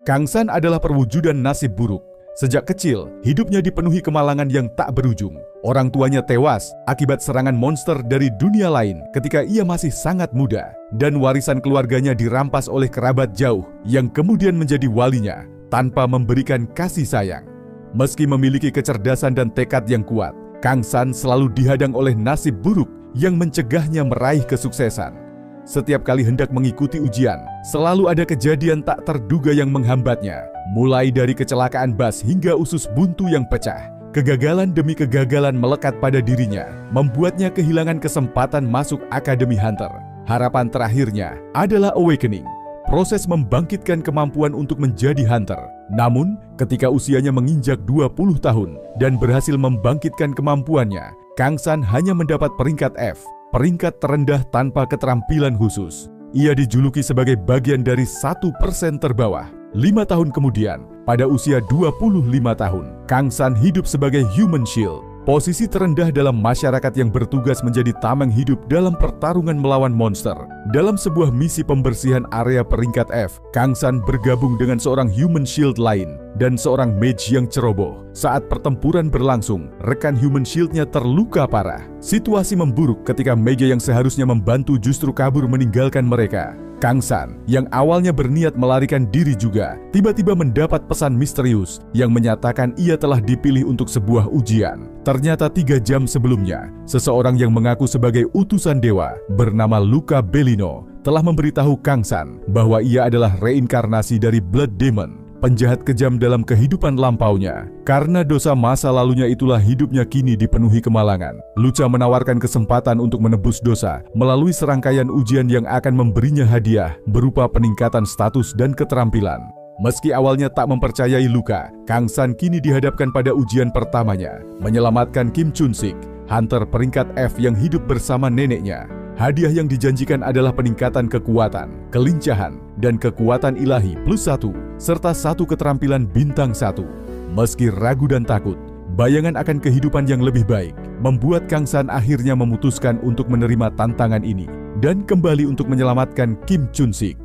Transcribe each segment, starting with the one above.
Kang San adalah perwujudan nasib buruk. Sejak kecil, hidupnya dipenuhi kemalangan yang tak berujung. Orang tuanya tewas akibat serangan monster dari dunia lain ketika ia masih sangat muda. Dan warisan keluarganya dirampas oleh kerabat jauh yang kemudian menjadi walinya tanpa memberikan kasih sayang. Meski memiliki kecerdasan dan tekad yang kuat, Kang San selalu dihadang oleh nasib buruk yang mencegahnya meraih kesuksesan. Setiap kali hendak mengikuti ujian, selalu ada kejadian tak terduga yang menghambatnya. Mulai dari kecelakaan bus hingga usus buntu yang pecah. Kegagalan demi kegagalan melekat pada dirinya, membuatnya kehilangan kesempatan masuk Akademi Hunter. Harapan terakhirnya adalah awakening, proses membangkitkan kemampuan untuk menjadi hunter. Namun, ketika usianya menginjak 20 tahun dan berhasil membangkitkan kemampuannya, Kang San hanya mendapat peringkat F, peringkat terendah tanpa keterampilan khusus. Ia dijuluki sebagai bagian dari 1% terbawah. 5 tahun kemudian, pada usia 25 tahun, Kang San hidup sebagai Human Shield, posisi terendah dalam masyarakat yang bertugas menjadi tameng hidup dalam pertarungan melawan monster. Dalam sebuah misi pembersihan area peringkat F, Kang San bergabung dengan seorang Human Shield lain dan seorang mage yang ceroboh. Saat pertempuran berlangsung, rekan Human Shield-nya terluka parah. Situasi memburuk ketika mage yang seharusnya membantu justru kabur meninggalkan mereka. Kang San, yang awalnya berniat melarikan diri juga, tiba-tiba mendapat pesan misterius yang menyatakan ia telah dipilih untuk sebuah ujian. Ternyata 3 jam sebelumnya, seseorang yang mengaku sebagai utusan dewa bernama Luca Bellino telah memberitahu Kang San bahwa ia adalah reinkarnasi dari Blood Demon, penjahat kejam dalam kehidupan lampaunya. Karena dosa masa lalunya itulah hidupnya kini dipenuhi kemalangan. Luca menawarkan kesempatan untuk menebus dosa melalui serangkaian ujian yang akan memberinya hadiah berupa peningkatan status dan keterampilan. Meski awalnya tak mempercayai Luca, Kang San kini dihadapkan pada ujian pertamanya, menyelamatkan Kim Chun-sik, hunter peringkat F yang hidup bersama neneknya. Hadiah yang dijanjikan adalah peningkatan kekuatan, kelincahan, dan kekuatan ilahi +1, serta 1 keterampilan bintang 1. Meski ragu dan takut, bayangan akan kehidupan yang lebih baik membuat Kang San akhirnya memutuskan untuk menerima tantangan ini dan kembali untuk menyelamatkan Kim Chun-sik.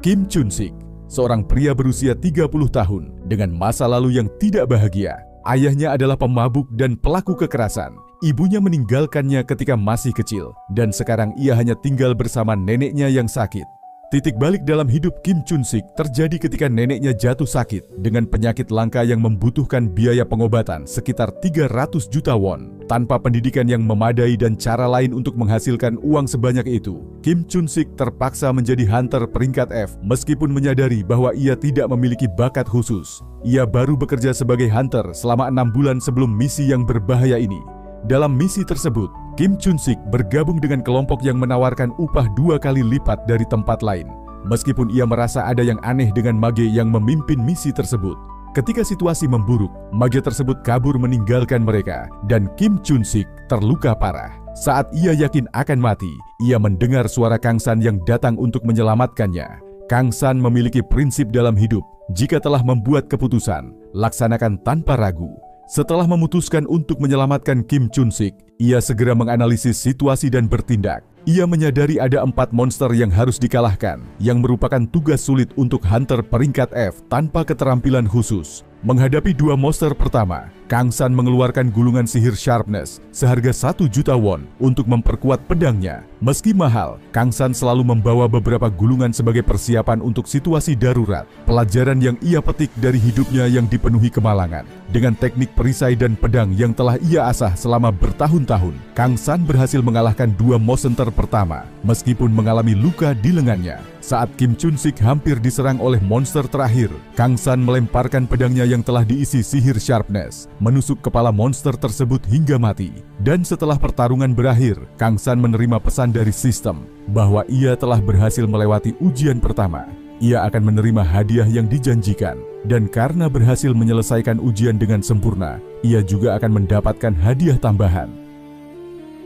Kim Chun-sik, seorang pria berusia 30 tahun dengan masa lalu yang tidak bahagia. Ayahnya adalah pemabuk dan pelaku kekerasan. Ibunya meninggalkannya ketika masih kecil, dan sekarang ia hanya tinggal bersama neneknya yang sakit. Titik balik dalam hidup Kim Chun-sik terjadi ketika neneknya jatuh sakit dengan penyakit langka yang membutuhkan biaya pengobatan sekitar 300 juta won. Tanpa pendidikan yang memadai dan cara lain untuk menghasilkan uang sebanyak itu, Kim Chun-sik terpaksa menjadi hunter peringkat F meskipun menyadari bahwa ia tidak memiliki bakat khusus. Ia baru bekerja sebagai hunter selama 6 bulan sebelum misi yang berbahaya ini. Dalam misi tersebut, Kim Chun-sik bergabung dengan kelompok yang menawarkan upah 2 kali lipat dari tempat lain. Meskipun ia merasa ada yang aneh dengan mage yang memimpin misi tersebut. Ketika situasi memburuk, mage tersebut kabur meninggalkan mereka dan Kim Chun-sik terluka parah. Saat ia yakin akan mati, ia mendengar suara Kang San yang datang untuk menyelamatkannya. Kang San memiliki prinsip dalam hidup, jika telah membuat keputusan, laksanakan tanpa ragu. Setelah memutuskan untuk menyelamatkan Kim Chun-sik, ia segera menganalisis situasi dan bertindak. Ia menyadari ada 4 monster yang harus dikalahkan, yang merupakan tugas sulit untuk hunter peringkat F tanpa keterampilan khusus. Menghadapi 2 monster pertama, Kang San mengeluarkan gulungan sihir sharpness seharga 1 juta won untuk memperkuat pedangnya. Meski mahal, Kang San selalu membawa beberapa gulungan sebagai persiapan untuk situasi darurat. Pelajaran yang ia petik dari hidupnya yang dipenuhi kemalangan. Dengan teknik perisai dan pedang yang telah ia asah selama bertahun-tahun, Kang San berhasil mengalahkan 2 monster pertama, meskipun mengalami luka di lengannya. Saat Kim Chun-sik hampir diserang oleh monster terakhir, Kang San melemparkan pedangnya yang telah diisi sihir sharpness, menusuk kepala monster tersebut hingga mati. Dan setelah pertarungan berakhir, Kang San menerima pesan dari sistem bahwa ia telah berhasil melewati ujian pertama. Ia akan menerima hadiah yang dijanjikan, dan karena berhasil menyelesaikan ujian dengan sempurna, ia juga akan mendapatkan hadiah tambahan.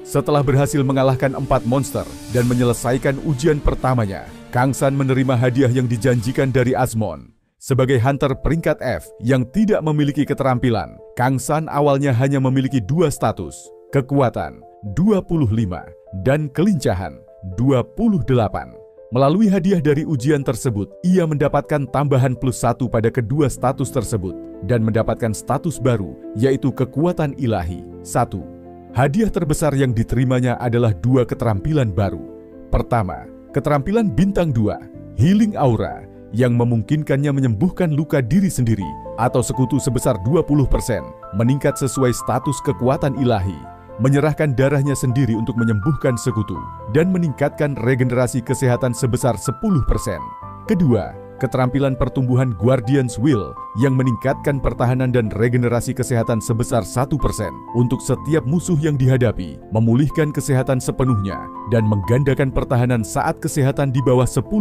Setelah berhasil mengalahkan 4 monster dan menyelesaikan ujian pertamanya, Kang San menerima hadiah yang dijanjikan dari Asmon. Sebagai hunter peringkat F yang tidak memiliki keterampilan, Kang San awalnya hanya memiliki 2 status, kekuatan 25 dan kelincahan 28. Melalui hadiah dari ujian tersebut, ia mendapatkan tambahan +1 pada kedua status tersebut dan mendapatkan status baru, yaitu kekuatan ilahi. 1. Hadiah terbesar yang diterimanya adalah 2 keterampilan baru. Pertama, keterampilan bintang 2, Healing Aura, yang memungkinkannya menyembuhkan luka diri sendiri atau sekutu sebesar 20%, meningkat sesuai status kekuatan ilahi, menyerahkan darahnya sendiri untuk menyembuhkan sekutu, dan meningkatkan regenerasi kesehatan sebesar 10%. Kedua, keterampilan pertumbuhan Guardian's Will yang meningkatkan pertahanan dan regenerasi kesehatan sebesar 1% untuk setiap musuh yang dihadapi, memulihkan kesehatan sepenuhnya, dan menggandakan pertahanan saat kesehatan di bawah 10%,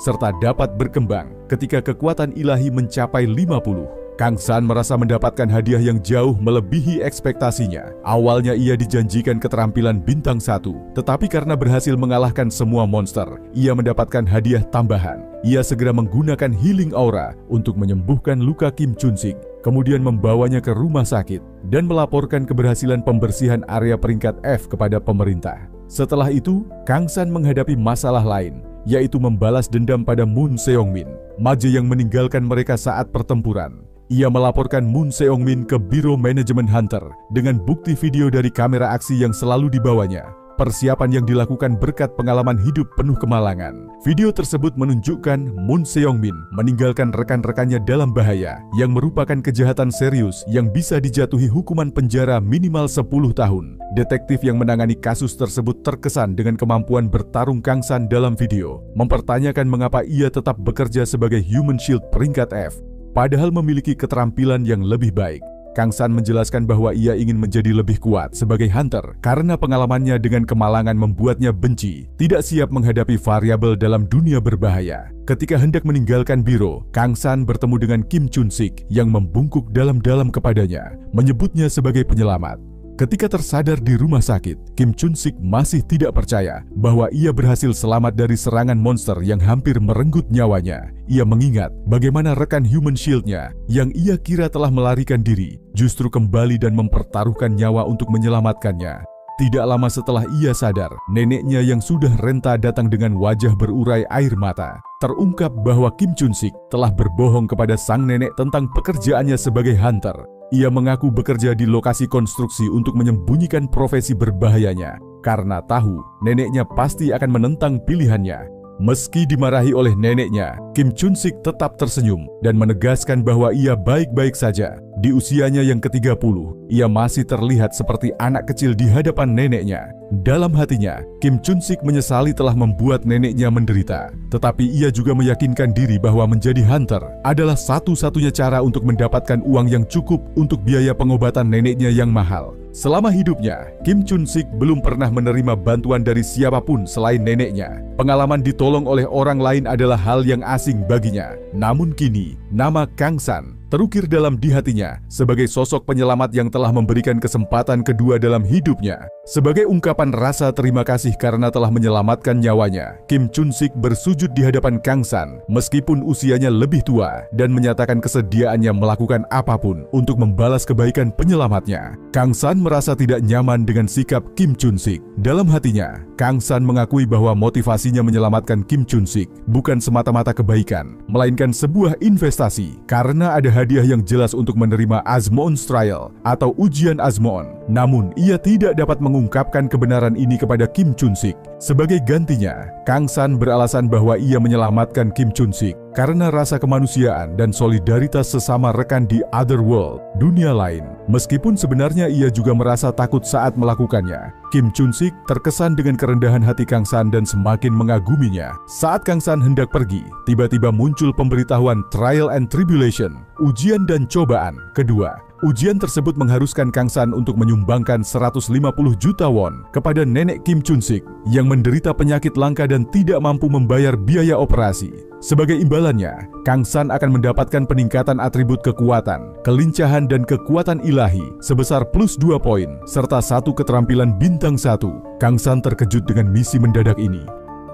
serta dapat berkembang ketika kekuatan ilahi mencapai 50%. Kang San merasa mendapatkan hadiah yang jauh melebihi ekspektasinya. Awalnya ia dijanjikan keterampilan bintang 1, tetapi karena berhasil mengalahkan semua monster, ia mendapatkan hadiah tambahan. Ia segera menggunakan Healing Aura untuk menyembuhkan luka Kim Chun-sik, kemudian membawanya ke rumah sakit dan melaporkan keberhasilan pembersihan area peringkat F kepada pemerintah. Setelah itu, Kang San menghadapi masalah lain, yaitu membalas dendam pada Moon Seong-min, mage yang meninggalkan mereka saat pertempuran. Ia melaporkan Moon Seong-min ke Biro Manajemen Hunter dengan bukti video dari kamera aksi yang selalu dibawanya. Persiapan yang dilakukan berkat pengalaman hidup penuh kemalangan. Video tersebut menunjukkan Moon Seong-min meninggalkan rekan-rekannya dalam bahaya, yang merupakan kejahatan serius yang bisa dijatuhi hukuman penjara minimal 10 tahun. Detektif yang menangani kasus tersebut terkesan dengan kemampuan bertarung Kang San dalam video, mempertanyakan mengapa ia tetap bekerja sebagai Human Shield peringkat F, padahal memiliki keterampilan yang lebih baik. Kang San menjelaskan bahwa ia ingin menjadi lebih kuat sebagai hunter karena pengalamannya dengan kemalangan membuatnya benci, tidak siap menghadapi variabel dalam dunia berbahaya. Ketika hendak meninggalkan biro, Kang San bertemu dengan Kim Chun-sik yang membungkuk dalam-dalam kepadanya, menyebutnya sebagai penyelamat. Ketika tersadar di rumah sakit, Kim Chun-sik masih tidak percaya bahwa ia berhasil selamat dari serangan monster yang hampir merenggut nyawanya. Ia mengingat bagaimana rekan Human Shield-nya yang ia kira telah melarikan diri, justru kembali dan mempertaruhkan nyawa untuk menyelamatkannya. Tidak lama setelah ia sadar, neneknya yang sudah renta datang dengan wajah berurai air mata. Terungkap bahwa Kim Chun-sik telah berbohong kepada sang nenek tentang pekerjaannya sebagai hunter. Ia mengaku bekerja di lokasi konstruksi untuk menyembunyikan profesi berbahayanya, karena tahu neneknya pasti akan menentang pilihannya. Meski dimarahi oleh neneknya, Kim Chun-sik tetap tersenyum dan menegaskan bahwa ia baik-baik saja. Di usianya yang ke-30, ia masih terlihat seperti anak kecil di hadapan neneknya. Dalam hatinya, Kim Chun-sik menyesali telah membuat neneknya menderita. Tetapi ia juga meyakinkan diri bahwa menjadi hunter adalah satu-satunya cara untuk mendapatkan uang yang cukup untuk biaya pengobatan neneknya yang mahal. Selama hidupnya, Kim Chun-sik belum pernah menerima bantuan dari siapapun selain neneknya. Pengalaman ditolong oleh orang lain adalah hal yang asing baginya. Namun kini, nama Kang San terukir dalam di hatinya sebagai sosok penyelamat yang telah memberikan kesempatan kedua dalam hidupnya. Sebagai ungkapan rasa terima kasih karena telah menyelamatkan nyawanya, Kim Chun-sik bersujud di hadapan Kang San meskipun usianya lebih tua dan menyatakan kesediaannya melakukan apapun untuk membalas kebaikan penyelamatnya. Kang San merasa tidak nyaman dengan sikap Kim Chun-sik. Dalam hatinya, Kang San mengakui bahwa motivasinya menyelamatkan Kim Chun-sik bukan semata-mata kebaikan, melainkan sebuah investasi karena ada hadiah yang jelas untuk menerima Asmoon's Trial atau ujian Asmoon. Namun, ia tidak dapat mengungkapkan kebenaran ini kepada Kim Chun-sik. Sebagai gantinya, Kang San beralasan bahwa ia menyelamatkan Kim Chun-sik karena rasa kemanusiaan dan solidaritas sesama rekan di Otherworld, dunia lain. Meskipun sebenarnya ia juga merasa takut saat melakukannya, Kim Chun-sik terkesan dengan kerendahan hati Kang San dan semakin mengaguminya. Saat Kang San hendak pergi, tiba-tiba muncul pemberitahuan Trial and Tribulation, ujian dan cobaan kedua. Ujian tersebut mengharuskan Kang San untuk menyumbangkan 150 juta won kepada nenek Kim Chun-sik yang menderita penyakit langka dan tidak mampu membayar biaya operasi. Sebagai imbalannya, Kang San akan mendapatkan peningkatan atribut kekuatan, kelincahan dan kekuatan ilahi sebesar +2 poin serta 1 keterampilan bintang 1. Kang San terkejut dengan misi mendadak ini.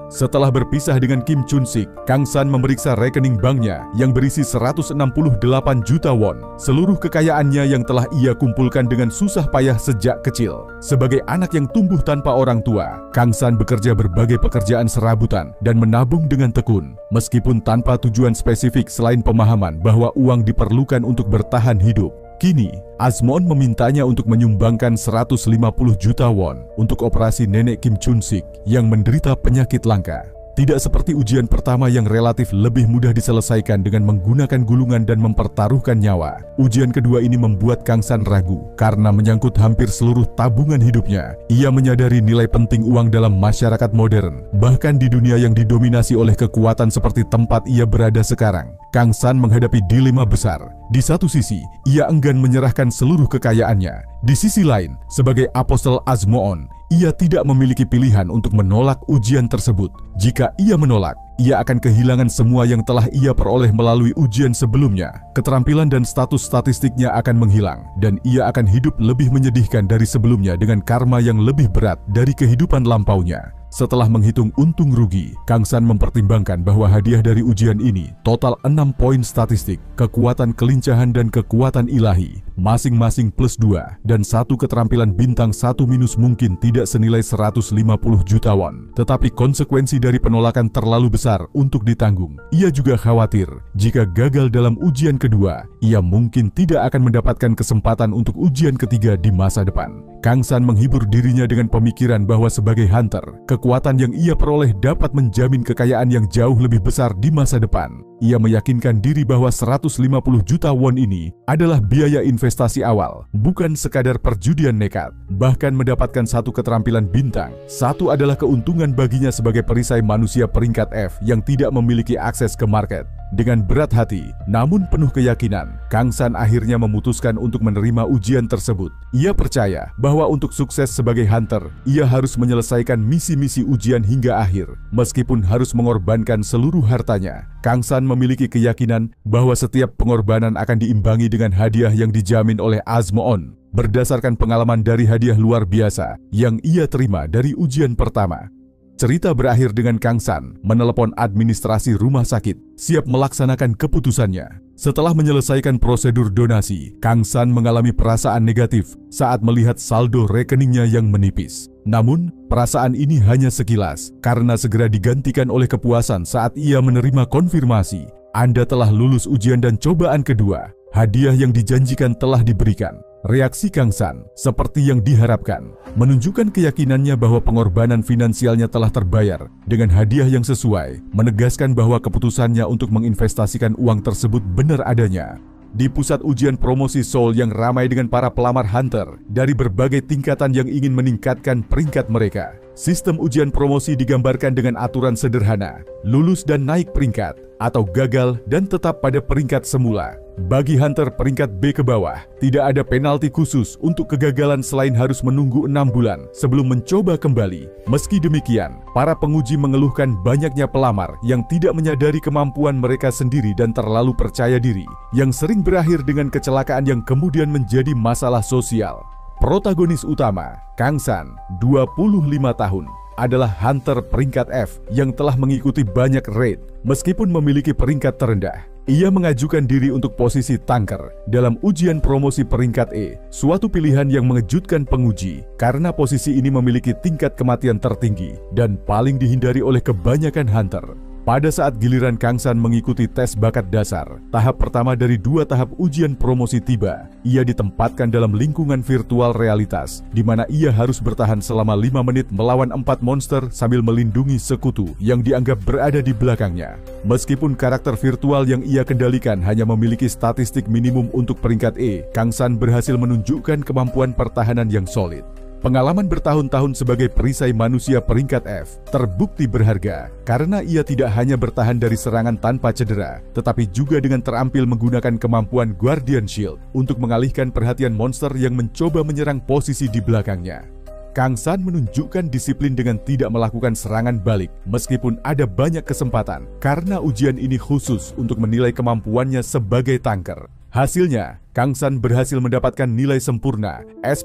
Setelah berpisah dengan Kim Chun-sik, Kang San memeriksa rekening banknya yang berisi 168 juta won, seluruh kekayaannya yang telah ia kumpulkan dengan susah payah sejak kecil. Sebagai anak yang tumbuh tanpa orang tua, Kang San bekerja berbagai pekerjaan serabutan dan menabung dengan tekun, meskipun tanpa tujuan spesifik selain pemahaman bahwa uang diperlukan untuk bertahan hidup. Kini, Azmoon memintanya untuk menyumbangkan 150 juta won untuk operasi nenek Kim Chun-sik yang menderita penyakit langka. Tidak seperti ujian pertama yang relatif lebih mudah diselesaikan dengan menggunakan gulungan dan mempertaruhkan nyawa. Ujian kedua ini membuat Kang San ragu karena menyangkut hampir seluruh tabungan hidupnya. Ia menyadari nilai penting uang dalam masyarakat modern, bahkan di dunia yang didominasi oleh kekuatan seperti tempat ia berada sekarang. Kang San menghadapi dilema besar. Di satu sisi, ia enggan menyerahkan seluruh kekayaannya. Di sisi lain, sebagai apostel Azmoon, ia tidak memiliki pilihan untuk menolak ujian tersebut. Jika ia menolak, ia akan kehilangan semua yang telah ia peroleh melalui ujian sebelumnya. Keterampilan dan status statistiknya akan menghilang, dan ia akan hidup lebih menyedihkan dari sebelumnya dengan karma yang lebih berat dari kehidupan lampaunya. Setelah menghitung untung rugi, Kang San mempertimbangkan bahwa hadiah dari ujian ini total 6 poin statistik, kekuatan kelincahan dan kekuatan ilahi, masing-masing plus 2, dan 1 keterampilan bintang 1 minus mungkin tidak senilai 150 juta won. Tetapi konsekuensi dari penolakan terlalu besar untuk ditanggung. Ia juga khawatir, jika gagal dalam ujian kedua, ia mungkin tidak akan mendapatkan kesempatan untuk ujian ketiga di masa depan. Kang San menghibur dirinya dengan pemikiran bahwa sebagai hunter, kekuatan yang ia peroleh dapat menjamin kekayaan yang jauh lebih besar di masa depan. Ia meyakinkan diri bahwa 150 juta won ini adalah biaya investasi awal, bukan sekadar perjudian nekat. Bahkan mendapatkan 1 keterampilan bintang, 1 adalah keuntungan baginya sebagai perisai manusia peringkat F yang tidak memiliki akses ke market. Dengan berat hati, namun penuh keyakinan, Kang San akhirnya memutuskan untuk menerima ujian tersebut. Ia percaya bahwa untuk sukses sebagai hunter, ia harus menyelesaikan misi-misi ujian hingga akhir, meskipun harus mengorbankan seluruh hartanya. Kang San memiliki keyakinan bahwa setiap pengorbanan akan diimbangi dengan hadiah yang dijamin oleh Azmoon, berdasarkan pengalaman dari hadiah luar biasa yang ia terima dari ujian pertama. Cerita berakhir dengan Kang San menelepon administrasi rumah sakit, siap melaksanakan keputusannya. Setelah menyelesaikan prosedur donasi, Kang San mengalami perasaan negatif saat melihat saldo rekeningnya yang menipis. Namun, perasaan ini hanya sekilas, karena segera digantikan oleh kepuasan saat ia menerima konfirmasi. Anda telah lulus ujian dan cobaan kedua. Hadiah yang dijanjikan telah diberikan. Reaksi Kang San, seperti yang diharapkan, menunjukkan keyakinannya bahwa pengorbanan finansialnya telah terbayar dengan hadiah yang sesuai, menegaskan bahwa keputusannya untuk menginvestasikan uang tersebut benar adanya. Di pusat ujian promosi Seoul yang ramai dengan para pelamar hunter dari berbagai tingkatan yang ingin meningkatkan peringkat mereka, sistem ujian promosi digambarkan dengan aturan sederhana: lulus dan naik peringkat, atau gagal dan tetap pada peringkat semula. Bagi hunter peringkat B ke bawah, tidak ada penalti khusus untuk kegagalan selain harus menunggu 6 bulan sebelum mencoba kembali. Meski demikian, para penguji mengeluhkan banyaknya pelamar yang tidak menyadari kemampuan mereka sendiri dan terlalu percaya diri, yang sering berakhir dengan kecelakaan yang kemudian menjadi masalah sosial. Protagonis utama, Kang San, 25 tahun, adalah hunter peringkat F yang telah mengikuti banyak raid. Meskipun memiliki peringkat terendah, ia mengajukan diri untuk posisi tanker dalam ujian promosi peringkat E, suatu pilihan yang mengejutkan penguji karena posisi ini memiliki tingkat kematian tertinggi dan paling dihindari oleh kebanyakan hunter. Pada saat giliran Kang San mengikuti tes bakat dasar, tahap pertama dari 2 tahap ujian promosi tiba. Ia ditempatkan dalam lingkungan virtual realitas, di mana ia harus bertahan selama 5 menit melawan 4 monster sambil melindungi sekutu yang dianggap berada di belakangnya. Meskipun karakter virtual yang ia kendalikan hanya memiliki statistik minimum untuk peringkat E, Kang San berhasil menunjukkan kemampuan pertahanan yang solid. Pengalaman bertahun-tahun sebagai perisai manusia peringkat F terbukti berharga karena ia tidak hanya bertahan dari serangan tanpa cedera, tetapi juga dengan terampil menggunakan kemampuan Guardian Shield untuk mengalihkan perhatian monster yang mencoba menyerang posisi di belakangnya. Kang San menunjukkan disiplin dengan tidak melakukan serangan balik meskipun ada banyak kesempatan karena ujian ini khusus untuk menilai kemampuannya sebagai tanker. Hasilnya, Kang San berhasil mendapatkan nilai sempurna S+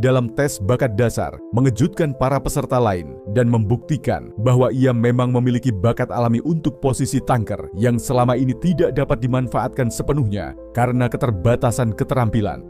dalam tes bakat dasar, mengejutkan para peserta lain dan membuktikan bahwa ia memang memiliki bakat alami untuk posisi tanker yang selama ini tidak dapat dimanfaatkan sepenuhnya karena keterbatasan keterampilan.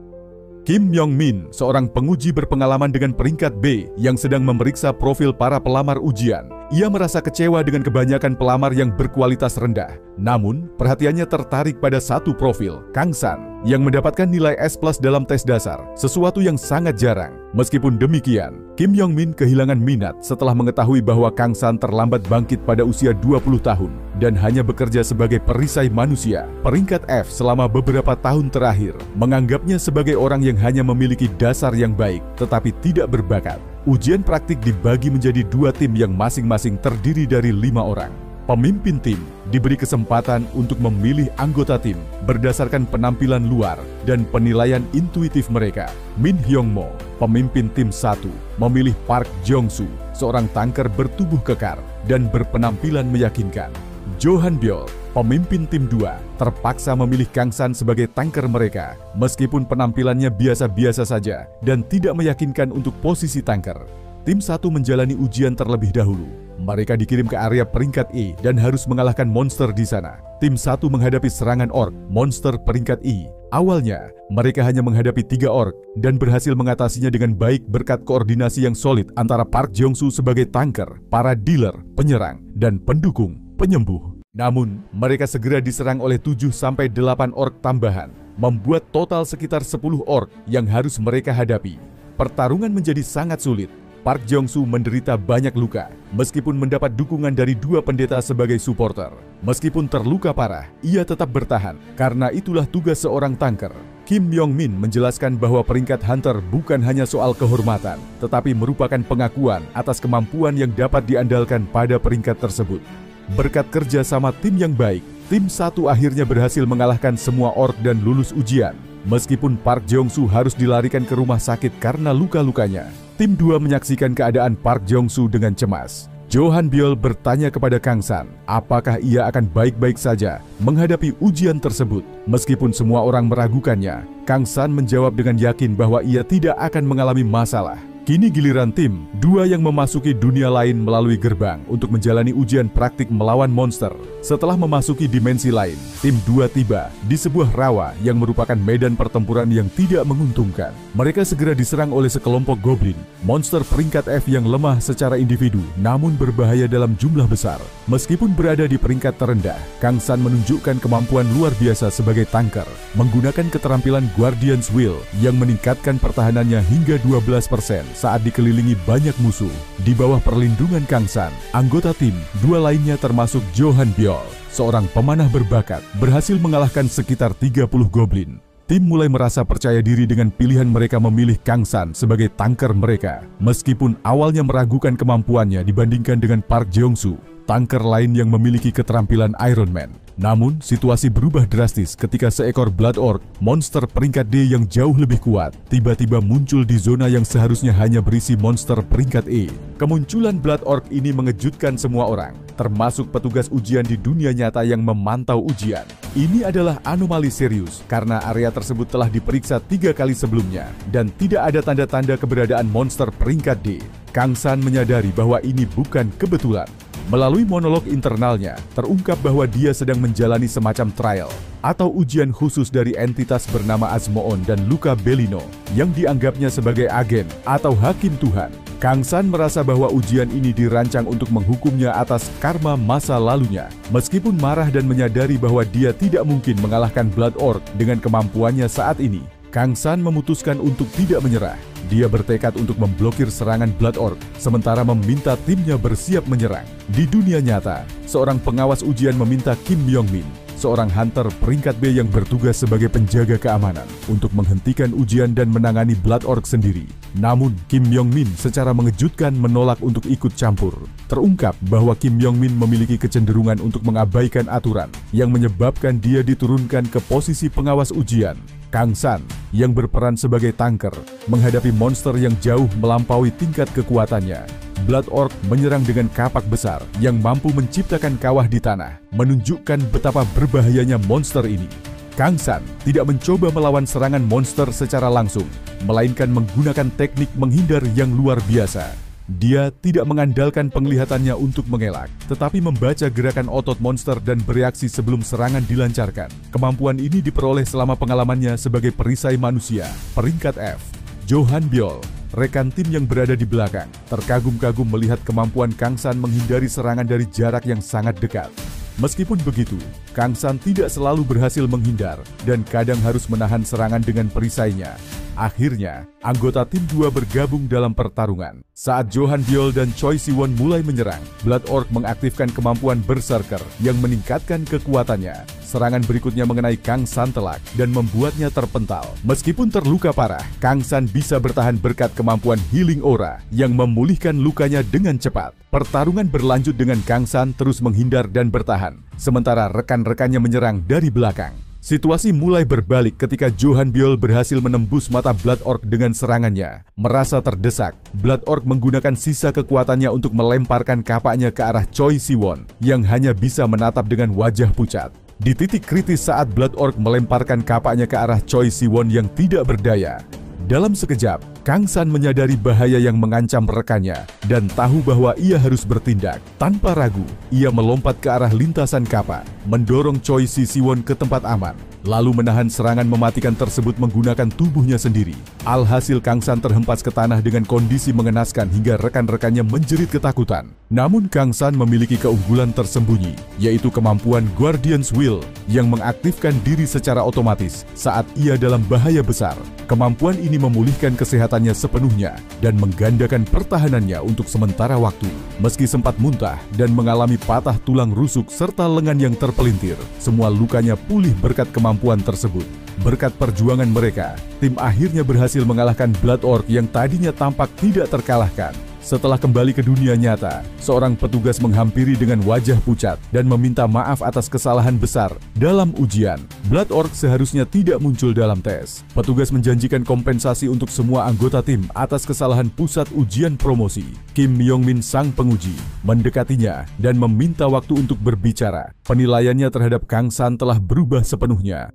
Kim Yong-min, seorang penguji berpengalaman dengan peringkat B yang sedang memeriksa profil para pelamar ujian. Ia merasa kecewa dengan kebanyakan pelamar yang berkualitas rendah. Namun, perhatiannya tertarik pada satu profil, Kang San, yang mendapatkan nilai S+ dalam tes dasar, sesuatu yang sangat jarang. Meskipun demikian, Kim Yong-min kehilangan minat setelah mengetahui bahwa Kang San terlambat bangkit pada usia 20 tahun dan hanya bekerja sebagai perisai manusia. Peringkat F selama beberapa tahun terakhir menganggapnya sebagai orang yang hanya memiliki dasar yang baik tetapi tidak berbakat. Ujian praktik dibagi menjadi 2 tim yang masing-masing terdiri dari 5 orang. Pemimpin tim diberi kesempatan untuk memilih anggota tim berdasarkan penampilan luar dan penilaian intuitif mereka. Min Hyung-mo, pemimpin tim 1, memilih Park Jong-soo, seorang tanker bertubuh kekar dan berpenampilan meyakinkan. Jo Han-byul, pemimpin tim 2, terpaksa memilih Kang San sebagai tanker mereka, meskipun penampilannya biasa-biasa saja dan tidak meyakinkan untuk posisi tanker. Tim 1 menjalani ujian terlebih dahulu. Mereka dikirim ke area peringkat E dan harus mengalahkan monster di sana. Tim 1 menghadapi serangan orc, monster peringkat E. Awalnya, mereka hanya menghadapi 3 orc dan berhasil mengatasinya dengan baik berkat koordinasi yang solid antara Park Jong-soo sebagai tanker, para dealer, penyerang, dan pendukung, penyembuh. Namun, mereka segera diserang oleh 7-8 orc tambahan, membuat total sekitar 10 orc yang harus mereka hadapi. Pertarungan menjadi sangat sulit. Park Jong-soo menderita banyak luka, meskipun mendapat dukungan dari 2 pendeta sebagai supporter. Meskipun terluka parah, ia tetap bertahan, karena itulah tugas seorang tanker. Kim Yong-min menjelaskan bahwa peringkat Hunter bukan hanya soal kehormatan, tetapi merupakan pengakuan atas kemampuan yang dapat diandalkan pada peringkat tersebut. Berkat kerja sama tim yang baik, tim 1 akhirnya berhasil mengalahkan semua orc dan lulus ujian. Meskipun Park Jong-soo harus dilarikan ke rumah sakit karena luka-lukanya, tim 2 menyaksikan keadaan Park Jong-soo dengan cemas. Jo Han-byul bertanya kepada Kang San, apakah ia akan baik-baik saja menghadapi ujian tersebut. Meskipun semua orang meragukannya, Kang San menjawab dengan yakin bahwa ia tidak akan mengalami masalah. Kini giliran tim 2 yang memasuki dunia lain melalui gerbang untuk menjalani ujian praktik melawan monster. Setelah memasuki dimensi lain, tim 2 tiba di sebuah rawa yang merupakan medan pertempuran yang tidak menguntungkan. Mereka segera diserang oleh sekelompok goblin, monster peringkat F yang lemah secara individu namun berbahaya dalam jumlah besar. Meskipun berada di peringkat terendah, Kang San menunjukkan kemampuan luar biasa sebagai tanker, menggunakan keterampilan Guardian's Will yang meningkatkan pertahanannya hingga 12% saat dikelilingi banyak musuh. Di bawah perlindungan Kang San, anggota tim 2 lainnya termasuk Jo Han-byul, seorang pemanah berbakat, berhasil mengalahkan sekitar 30 goblin. Tim mulai merasa percaya diri dengan pilihan mereka memilih Kang San sebagai tanker mereka. Meskipun awalnya meragukan kemampuannya dibandingkan dengan Park Jong-soo, tanker lain yang memiliki keterampilan Iron Man. Namun, situasi berubah drastis ketika seekor Blood Orc, monster peringkat D yang jauh lebih kuat, tiba-tiba muncul di zona yang seharusnya hanya berisi monster peringkat E. Kemunculan Blood Orc ini mengejutkan semua orang, termasuk petugas ujian di dunia nyata yang memantau ujian. Ini adalah anomali serius, karena area tersebut telah diperiksa 3 kali sebelumnya, dan tidak ada tanda-tanda keberadaan monster peringkat D. Kang San menyadari bahwa ini bukan kebetulan. Melalui monolog internalnya, terungkap bahwa dia sedang menjalani semacam trial atau ujian khusus dari entitas bernama Asmoon dan Luca Bellino yang dianggapnya sebagai agen atau hakim Tuhan. Kang San merasa bahwa ujian ini dirancang untuk menghukumnya atas karma masa lalunya. Meskipun marah dan menyadari bahwa dia tidak mungkin mengalahkan Blood Orc dengan kemampuannya saat ini, Kang San memutuskan untuk tidak menyerah. Dia bertekad untuk memblokir serangan Blood Orc, sementara meminta timnya bersiap menyerang. Di dunia nyata, seorang pengawas ujian meminta Kim Yong-min, seorang hunter peringkat B yang bertugas sebagai penjaga keamanan, untuk menghentikan ujian dan menangani Blood Orc sendiri. Namun, Kim Yong-min secara mengejutkan menolak untuk ikut campur. Terungkap bahwa Kim Yong-min memiliki kecenderungan untuk mengabaikan aturan, yang menyebabkan dia diturunkan ke posisi pengawas ujian. Kang San, yang berperan sebagai tanker, menghadapi monster yang jauh melampaui tingkat kekuatannya. Blood Orc menyerang dengan kapak besar yang mampu menciptakan kawah di tanah, menunjukkan betapa berbahayanya monster ini. Kang San tidak mencoba melawan serangan monster secara langsung, melainkan menggunakan teknik menghindar yang luar biasa. Dia tidak mengandalkan penglihatannya untuk mengelak, tetapi membaca gerakan otot monster dan bereaksi sebelum serangan dilancarkan. Kemampuan ini diperoleh selama pengalamannya sebagai perisai manusia. Peringkat F. Johan Biol, rekan tim yang berada di belakang, terkagum-kagum melihat kemampuan Kang San menghindari serangan dari jarak yang sangat dekat. Meskipun begitu, Kang San tidak selalu berhasil menghindar dan kadang harus menahan serangan dengan perisainya. Akhirnya, anggota tim 2 bergabung dalam pertarungan. Saat Johan Biol dan Choi Siwon mulai menyerang, Blood Orc mengaktifkan kemampuan Berserker yang meningkatkan kekuatannya. Serangan berikutnya mengenai Kang San telak dan membuatnya terpental. Meskipun terluka parah, Kang San bisa bertahan berkat kemampuan Healing Aura yang memulihkan lukanya dengan cepat. Pertarungan berlanjut dengan Kang San terus menghindar dan bertahan, sementara rekan-rekannya menyerang dari belakang. Situasi mulai berbalik ketika Johan Biol berhasil menembus mata Blood Orc dengan serangannya. Merasa terdesak, Blood Orc menggunakan sisa kekuatannya untuk melemparkan kapaknya ke arah Choi Siwon yang hanya bisa menatap dengan wajah pucat. Di titik kritis saat Blood Orc melemparkan kapaknya ke arah Choi Siwon yang tidak berdaya, dalam sekejap, Kang San menyadari bahaya yang mengancam rekannya dan tahu bahwa ia harus bertindak. Tanpa ragu, ia melompat ke arah lintasan kapak, mendorong Choi Siwon ke tempat aman, lalu menahan serangan mematikan tersebut menggunakan tubuhnya sendiri. Alhasil Kang San terhempas ke tanah dengan kondisi mengenaskan hingga rekan-rekannya menjerit ketakutan. Namun Kang San memiliki keunggulan tersembunyi, yaitu kemampuan Guardian's Will yang mengaktifkan diri secara otomatis saat ia dalam bahaya besar. Kemampuan ini memulihkan kesehatannya sepenuhnya dan menggandakan pertahanannya untuk sementara waktu. Meski sempat muntah dan mengalami patah tulang rusuk serta lengan yang terpelintir, semua lukanya pulih berkat kemampuan tersebut. Berkat perjuangan mereka, tim akhirnya berhasil mengalahkan Blood Orc yang tadinya tampak tidak terkalahkan. Setelah kembali ke dunia nyata, seorang petugas menghampiri dengan wajah pucat dan meminta maaf atas kesalahan besar dalam ujian. Blood Orc seharusnya tidak muncul dalam tes. Petugas menjanjikan kompensasi untuk semua anggota tim atas kesalahan pusat ujian promosi. Kim Myung-min sang penguji mendekatinya dan meminta waktu untuk berbicara. Penilaiannya terhadap Kang San telah berubah sepenuhnya.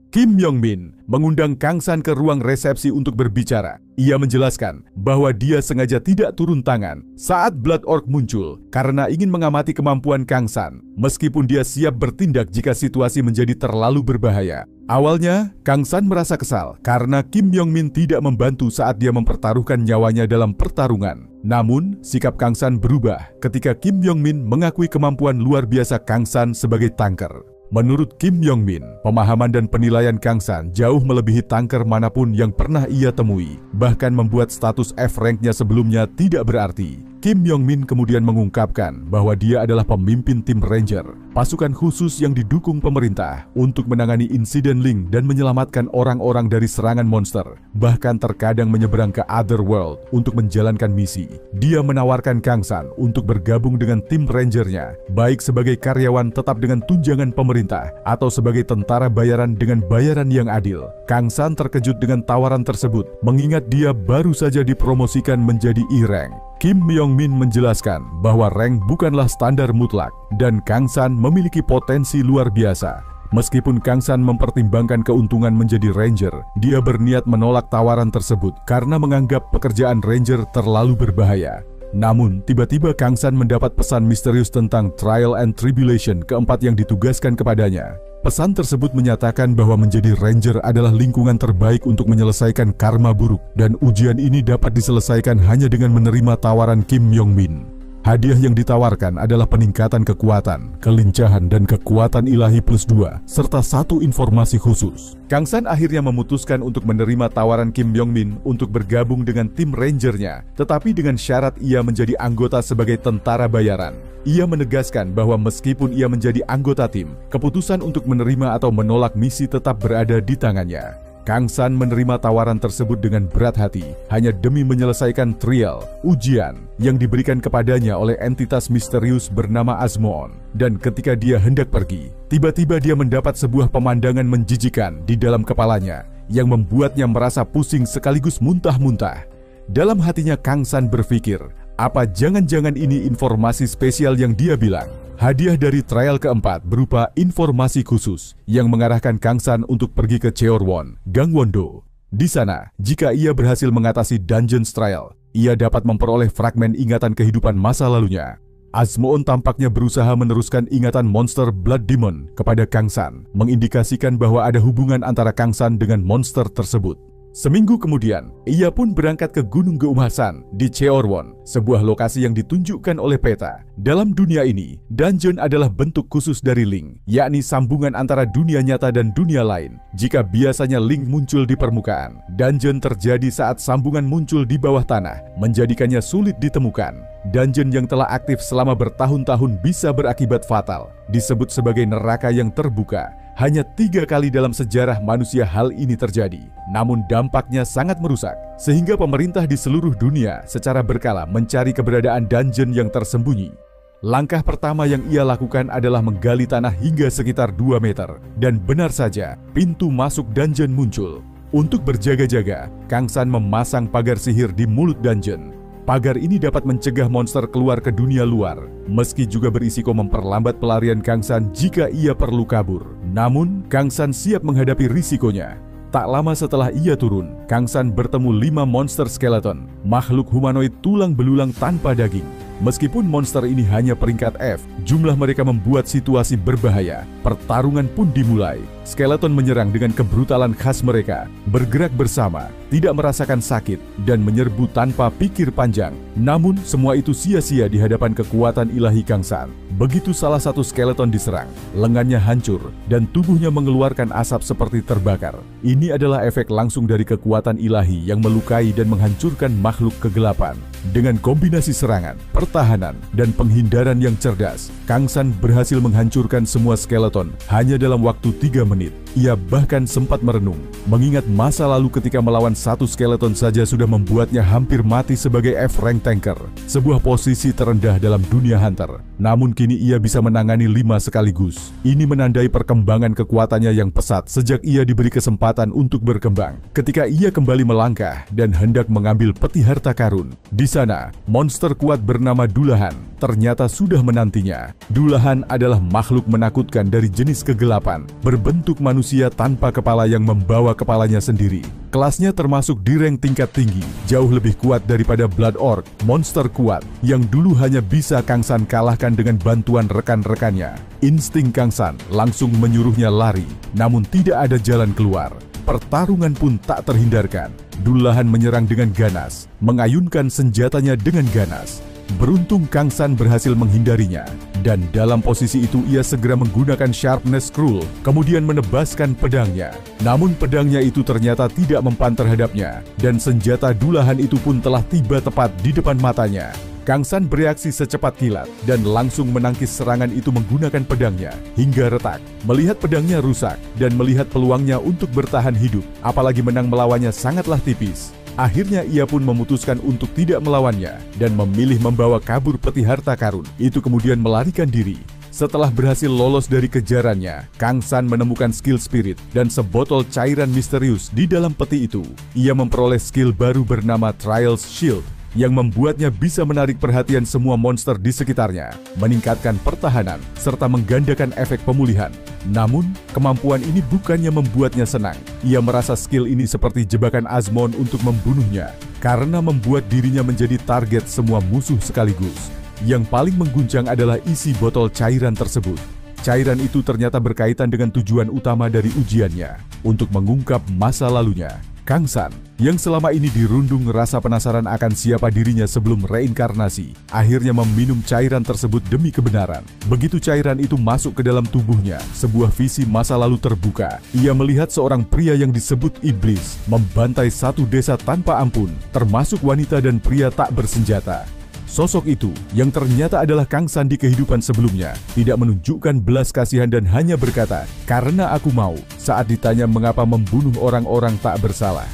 Kim Myung-min mengundang Kang San ke ruang resepsi untuk berbicara. Ia menjelaskan bahwa dia sengaja tidak turun tangan saat Blood Orc muncul karena ingin mengamati kemampuan Kang San, meskipun dia siap bertindak jika situasi menjadi terlalu berbahaya. Awalnya, Kang San merasa kesal karena Kim Myung-min tidak membantu saat dia mempertaruhkan nyawanya dalam pertarungan. Namun, sikap Kang San berubah ketika Kim Myung-min mengakui kemampuan luar biasa Kang San sebagai tanker. Menurut Kim Myung-min, pemahaman dan penilaian Kang San jauh melebihi tanker manapun yang pernah ia temui, bahkan membuat status F-rank-nya sebelumnya tidak berarti. Kim Myung-min kemudian mengungkapkan bahwa dia adalah pemimpin tim Ranger, pasukan khusus yang didukung pemerintah untuk menangani insiden Link dan menyelamatkan orang-orang dari serangan monster, bahkan terkadang menyeberang ke Otherworld untuk menjalankan misi. Dia menawarkan Kang San untuk bergabung dengan tim Rangernya, baik sebagai karyawan tetap dengan tunjangan pemerintah atau sebagai tentara bayaran dengan bayaran yang adil. Kang San terkejut dengan tawaran tersebut, mengingat dia baru saja dipromosikan menjadi E-rank. Kim Myung-min menjelaskan bahwa rank bukanlah standar mutlak dan Kang San memiliki potensi luar biasa. Meskipun Kang San mempertimbangkan keuntungan menjadi Ranger, dia berniat menolak tawaran tersebut karena menganggap pekerjaan Ranger terlalu berbahaya. Namun, tiba-tiba Kang San mendapat pesan misterius tentang Trial and Tribulation keempat yang ditugaskan kepadanya. Pesan tersebut menyatakan bahwa menjadi Ranger adalah lingkungan terbaik untuk menyelesaikan karma buruk, dan ujian ini dapat diselesaikan hanya dengan menerima tawaran Kim Myung-min. Hadiah yang ditawarkan adalah peningkatan kekuatan, kelincahan, dan kekuatan ilahi +2, serta satu informasi khusus. Kang San akhirnya memutuskan untuk menerima tawaran Kim Myung-min untuk bergabung dengan tim Rangernya, tetapi dengan syarat ia menjadi anggota sebagai tentara bayaran. Ia menegaskan bahwa meskipun ia menjadi anggota tim, keputusan untuk menerima atau menolak misi tetap berada di tangannya. Kang San menerima tawaran tersebut dengan berat hati, hanya demi menyelesaikan trial, ujian, yang diberikan kepadanya oleh entitas misterius bernama Asmoon. Dan ketika dia hendak pergi, tiba-tiba dia mendapat sebuah pemandangan menjijikan di dalam kepalanya, yang membuatnya merasa pusing sekaligus muntah-muntah. Dalam hatinya Kang San berpikir, Apa jangan-jangan ini informasi spesial yang dia bilang? Hadiah dari trial keempat berupa informasi khusus yang mengarahkan Kang San untuk pergi ke Cheorwon, Gangwon-do. Di sana, jika ia berhasil mengatasi Dungeons Trial, ia dapat memperoleh fragmen ingatan kehidupan masa lalunya. Azmoon tampaknya berusaha meneruskan ingatan monster Blood Demon kepada Kang San, mengindikasikan bahwa ada hubungan antara Kang San dengan monster tersebut. Seminggu kemudian, ia pun berangkat ke Gunung Geumhasan di Cheorwon, sebuah lokasi yang ditunjukkan oleh peta. Dalam dunia ini, dungeon adalah bentuk khusus dari link, yakni sambungan antara dunia nyata dan dunia lain. Jika biasanya link muncul di permukaan, dungeon terjadi saat sambungan muncul di bawah tanah, menjadikannya sulit ditemukan. Dungeon yang telah aktif selama bertahun-tahun bisa berakibat fatal, disebut sebagai neraka yang terbuka. Hanya 3 kali dalam sejarah manusia hal ini terjadi, namun dampaknya sangat merusak, sehingga pemerintah di seluruh dunia secara berkala mencari keberadaan dungeon yang tersembunyi. Langkah pertama yang ia lakukan adalah menggali tanah hingga sekitar 2 meter, dan benar saja, pintu masuk dungeon muncul. Untuk berjaga-jaga, Kang San memasang pagar sihir di mulut dungeon. Pagar ini dapat mencegah monster keluar ke dunia luar, meski juga berisiko memperlambat pelarian Kang San jika ia perlu kabur. Namun, Kang San siap menghadapi risikonya. Tak lama setelah ia turun, Kang San bertemu 5 monster skeleton, makhluk humanoid tulang belulang tanpa daging. Meskipun monster ini hanya peringkat F, jumlah mereka membuat situasi berbahaya. Pertarungan pun dimulai. Skeleton menyerang dengan kebrutalan khas mereka, bergerak bersama, tidak merasakan sakit, dan menyerbu tanpa pikir panjang. Namun, semua itu sia-sia di hadapan kekuatan ilahi Kang San. Begitu salah satu skeleton diserang, lengannya hancur, dan tubuhnya mengeluarkan asap seperti terbakar. Ini adalah efek langsung dari kekuatan ilahi yang melukai dan menghancurkan makhluk kegelapan. Dengan kombinasi serangan, pertahanan, dan penghindaran yang cerdas, Kang San berhasil menghancurkan semua skeleton hanya dalam waktu 3 menit. Ia bahkan sempat merenung, mengingat masa lalu ketika melawan satu skeleton saja sudah membuatnya hampir mati sebagai F-rank tanker, sebuah posisi terendah dalam dunia hunter. Namun kini ia bisa menangani 5 sekaligus. Ini menandai perkembangan kekuatannya yang pesat sejak ia diberi kesempatan untuk berkembang. Ketika ia kembali melangkah dan hendak mengambil peti harta karun, di sana monster kuat bernama Dullahan ternyata sudah menantinya. Dullahan adalah makhluk menakutkan dari jenis kegelapan, berbentuk manusia tanpa kepala yang membawa kepalanya sendiri. Kelasnya termasuk di rank tingkat tinggi, jauh lebih kuat daripada Blood Orc, monster kuat yang dulu hanya bisa Kang San kalahkan dengan bantuan rekan-rekannya. Insting Kang San langsung menyuruhnya lari, namun tidak ada jalan keluar. Pertarungan pun tak terhindarkan. Dullahan menyerang dengan ganas, mengayunkan senjatanya dengan ganas. Beruntung Kang San berhasil menghindarinya, dan dalam posisi itu ia segera menggunakan Sharpness Scroll, kemudian menebaskan pedangnya. Namun pedangnya itu ternyata tidak mempan terhadapnya, dan senjata Dullahan itu pun telah tiba tepat di depan matanya. Kang San bereaksi secepat kilat dan langsung menangkis serangan itu menggunakan pedangnya hingga retak. Melihat pedangnya rusak dan melihat peluangnya untuk bertahan hidup, apalagi menang melawannya sangatlah tipis. Akhirnya ia pun memutuskan untuk tidak melawannya dan memilih membawa kabur peti harta karun. Itu kemudian melarikan diri. Setelah berhasil lolos dari kejarannya, Kang San menemukan skill spirit dan sebotol cairan misterius di dalam peti itu. Ia memperoleh skill baru bernama Trials Shield, yang membuatnya bisa menarik perhatian semua monster di sekitarnya, meningkatkan pertahanan, serta menggandakan efek pemulihan. Namun, kemampuan ini bukannya membuatnya senang. Ia merasa skill ini seperti jebakan Azmoon untuk membunuhnya, karena membuat dirinya menjadi target semua musuh sekaligus. Yang paling mengguncang adalah isi botol cairan tersebut. Cairan itu ternyata berkaitan dengan tujuan utama dari ujiannya, untuk mengungkap masa lalunya. Kang San, yang selama ini dirundung rasa penasaran akan siapa dirinya sebelum reinkarnasi, akhirnya meminum cairan tersebut demi kebenaran. Begitu cairan itu masuk ke dalam tubuhnya, sebuah visi masa lalu terbuka. Ia melihat seorang pria yang disebut iblis membantai satu desa tanpa ampun, termasuk wanita dan pria tak bersenjata. Sosok itu, yang ternyata adalah Kang San di kehidupan sebelumnya, tidak menunjukkan belas kasihan dan hanya berkata, "Karena aku mau," saat ditanya mengapa membunuh orang-orang tak bersalah.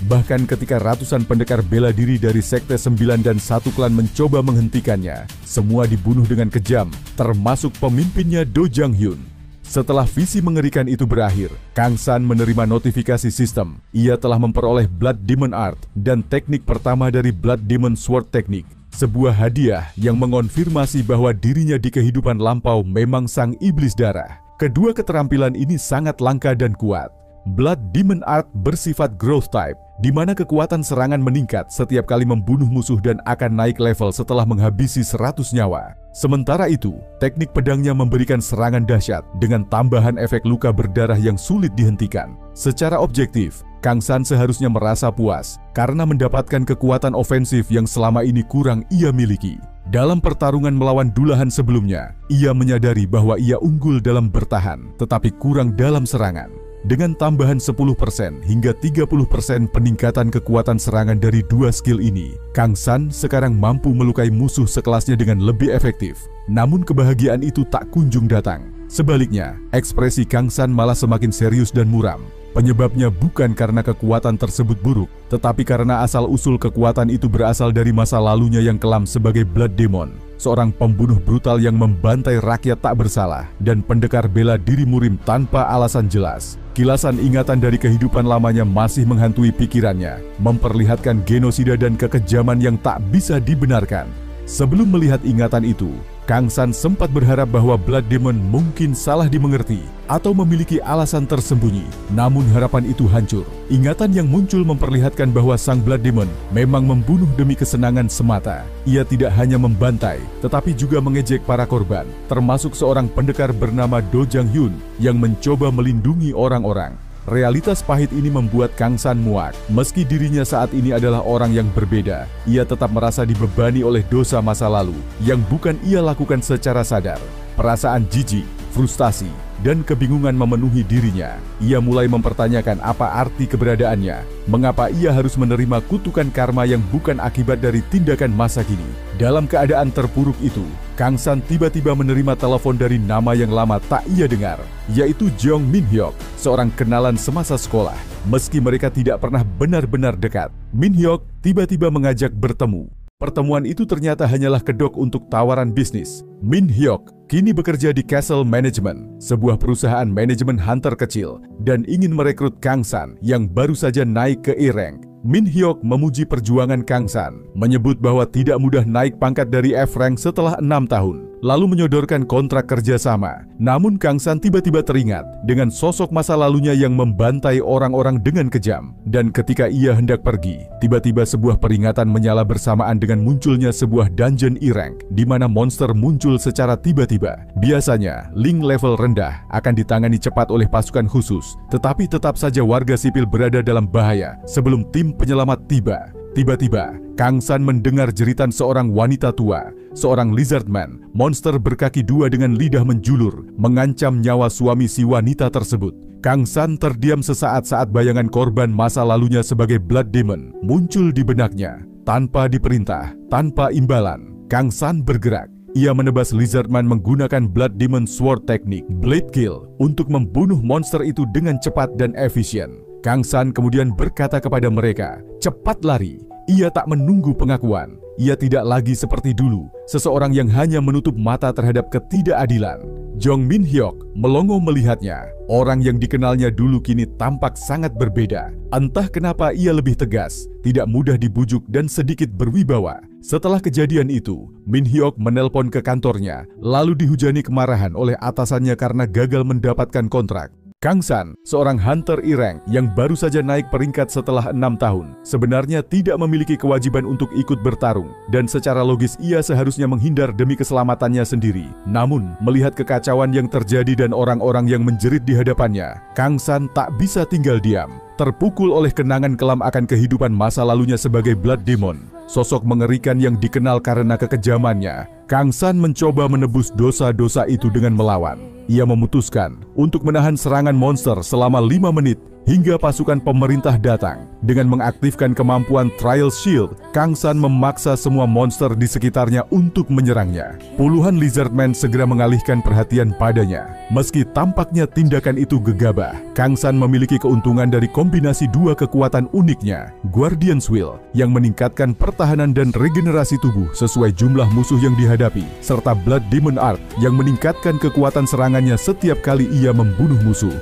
Bahkan ketika ratusan pendekar bela diri dari Sekte 9 dan 1 klan mencoba menghentikannya, semua dibunuh dengan kejam, termasuk pemimpinnya Do Jang Hyun. Setelah visi mengerikan itu berakhir, Kang San menerima notifikasi sistem. Ia telah memperoleh Blood Demon Art dan teknik pertama dari Blood Demon Sword Technique. sebuah hadiah yang mengonfirmasi bahwa dirinya di kehidupan lampau memang sang iblis darah. Kedua keterampilan ini sangat langka dan kuat. Blood Demon Art bersifat growth type, di mana kekuatan serangan meningkat setiap kali membunuh musuh dan akan naik level setelah menghabisi 100 nyawa. Sementara itu, teknik pedangnya memberikan serangan dahsyat dengan tambahan efek luka berdarah yang sulit dihentikan. Secara objektif, Kang San seharusnya merasa puas karena mendapatkan kekuatan ofensif yang selama ini kurang ia miliki. Dalam pertarungan melawan Dullahan sebelumnya, ia menyadari bahwa ia unggul dalam bertahan, tetapi kurang dalam serangan. Dengan tambahan 10% hingga 30% peningkatan kekuatan serangan dari dua skill ini, Kang San sekarang mampu melukai musuh sekelasnya dengan lebih efektif. Namun kebahagiaan itu tak kunjung datang. Sebaliknya, ekspresi Kang San malah semakin serius dan muram. Penyebabnya bukan karena kekuatan tersebut buruk, tetapi karena asal-usul kekuatan itu berasal dari masa lalunya yang kelam sebagai Blood Demon, seorang pembunuh brutal yang membantai rakyat tak bersalah dan pendekar bela diri murim tanpa alasan jelas. Kilasan ingatan dari kehidupan lamanya masih menghantui pikirannya, memperlihatkan genosida dan kekejaman yang tak bisa dibenarkan. Sebelum melihat ingatan itu, Kang San sempat berharap bahwa Blood Demon mungkin salah dimengerti atau memiliki alasan tersembunyi. Namun harapan itu hancur. Ingatan yang muncul memperlihatkan bahwa sang Blood Demon memang membunuh demi kesenangan semata. Ia tidak hanya membantai, tetapi juga mengejek para korban, termasuk seorang pendekar bernama Do Jang Hyun yang mencoba melindungi orang-orang. Realitas pahit ini membuat Kang San muak. Meski dirinya saat ini adalah orang yang berbeda, ia tetap merasa dibebani oleh dosa masa lalu yang bukan ia lakukan secara sadar. Perasaan jijik, frustasi, dan kebingungan memenuhi dirinya. Ia mulai mempertanyakan apa arti keberadaannya, mengapa ia harus menerima kutukan karma yang bukan akibat dari tindakan masa kini. Dalam keadaan terpuruk itu, Kang San tiba-tiba menerima telepon dari nama yang lama tak ia dengar, yaitu Jeong Min Hyuk, seorang kenalan semasa sekolah. Meski mereka tidak pernah benar-benar dekat, Min Hyuk tiba-tiba mengajak bertemu. Pertemuan itu ternyata hanyalah kedok untuk tawaran bisnis. Min Hyuk kini bekerja di Castle Management, sebuah perusahaan manajemen hunter kecil, dan ingin merekrut Kang San yang baru saja naik ke E-Rank. Min Hyuk memuji perjuangan Kang San, menyebut bahwa tidak mudah naik pangkat dari F-Rank setelah 6 tahun, lalu menyodorkan kontrak kerjasama. Namun Kang San tiba-tiba teringat dengan sosok masa lalunya yang membantai orang-orang dengan kejam. Dan ketika ia hendak pergi, tiba-tiba sebuah peringatan menyala bersamaan dengan munculnya sebuah dungeon E-Rank, di mana monster muncul secara tiba-tiba. Biasanya, link level rendah akan ditangani cepat oleh pasukan khusus, tetapi tetap saja warga sipil berada dalam bahaya sebelum tim penyelamat tiba. Tiba-tiba, Kang San mendengar jeritan seorang wanita tua, seorang lizardman, monster berkaki dua dengan lidah menjulur, mengancam nyawa suami si wanita tersebut. Kang San terdiam sesaat saat bayangan korban masa lalunya sebagai Blood Demon muncul di benaknya. Tanpa diperintah, tanpa imbalan, Kang San bergerak. Ia menebas lizardman menggunakan Blood Demon Sword Technique, Blade Kill, untuk membunuh monster itu dengan cepat dan efisien. Kang San kemudian berkata kepada mereka, "Cepat lari." Ia tak menunggu pengakuan. Ia tidak lagi seperti dulu, seseorang yang hanya menutup mata terhadap ketidakadilan. Jeong Min Hyuk melongo melihatnya. Orang yang dikenalnya dulu kini tampak sangat berbeda. Entah kenapa ia lebih tegas, tidak mudah dibujuk dan sedikit berwibawa. Setelah kejadian itu, Min Hyuk menelpon ke kantornya, lalu dihujani kemarahan oleh atasannya karena gagal mendapatkan kontrak. Kang San, seorang hunter E-Rank yang baru saja naik peringkat setelah 6 tahun, sebenarnya tidak memiliki kewajiban untuk ikut bertarung, dan secara logis ia seharusnya menghindar demi keselamatannya sendiri. Namun, melihat kekacauan yang terjadi dan orang-orang yang menjerit di hadapannya, Kang San tak bisa tinggal diam. Terpukul oleh kenangan kelam akan kehidupan masa lalunya sebagai Blood Demon, sosok mengerikan yang dikenal karena kekejamannya, Kang San mencoba menebus dosa-dosa itu dengan melawan. Ia memutuskan untuk menahan serangan monster selama 5 menit hingga pasukan pemerintah datang. Dengan mengaktifkan kemampuan Trial Shield, Kang San memaksa semua monster di sekitarnya untuk menyerangnya. Puluhan lizardmen segera mengalihkan perhatian padanya. Meski tampaknya tindakan itu gegabah, Kang San memiliki keuntungan dari kombinasi dua kekuatan uniknya, Guardian's Will yang meningkatkan pertahanan dan regenerasi tubuh sesuai jumlah musuh yang dihadapi, serta Blood Demon Art yang meningkatkan kekuatan serangannya setiap kali ia membunuh musuh.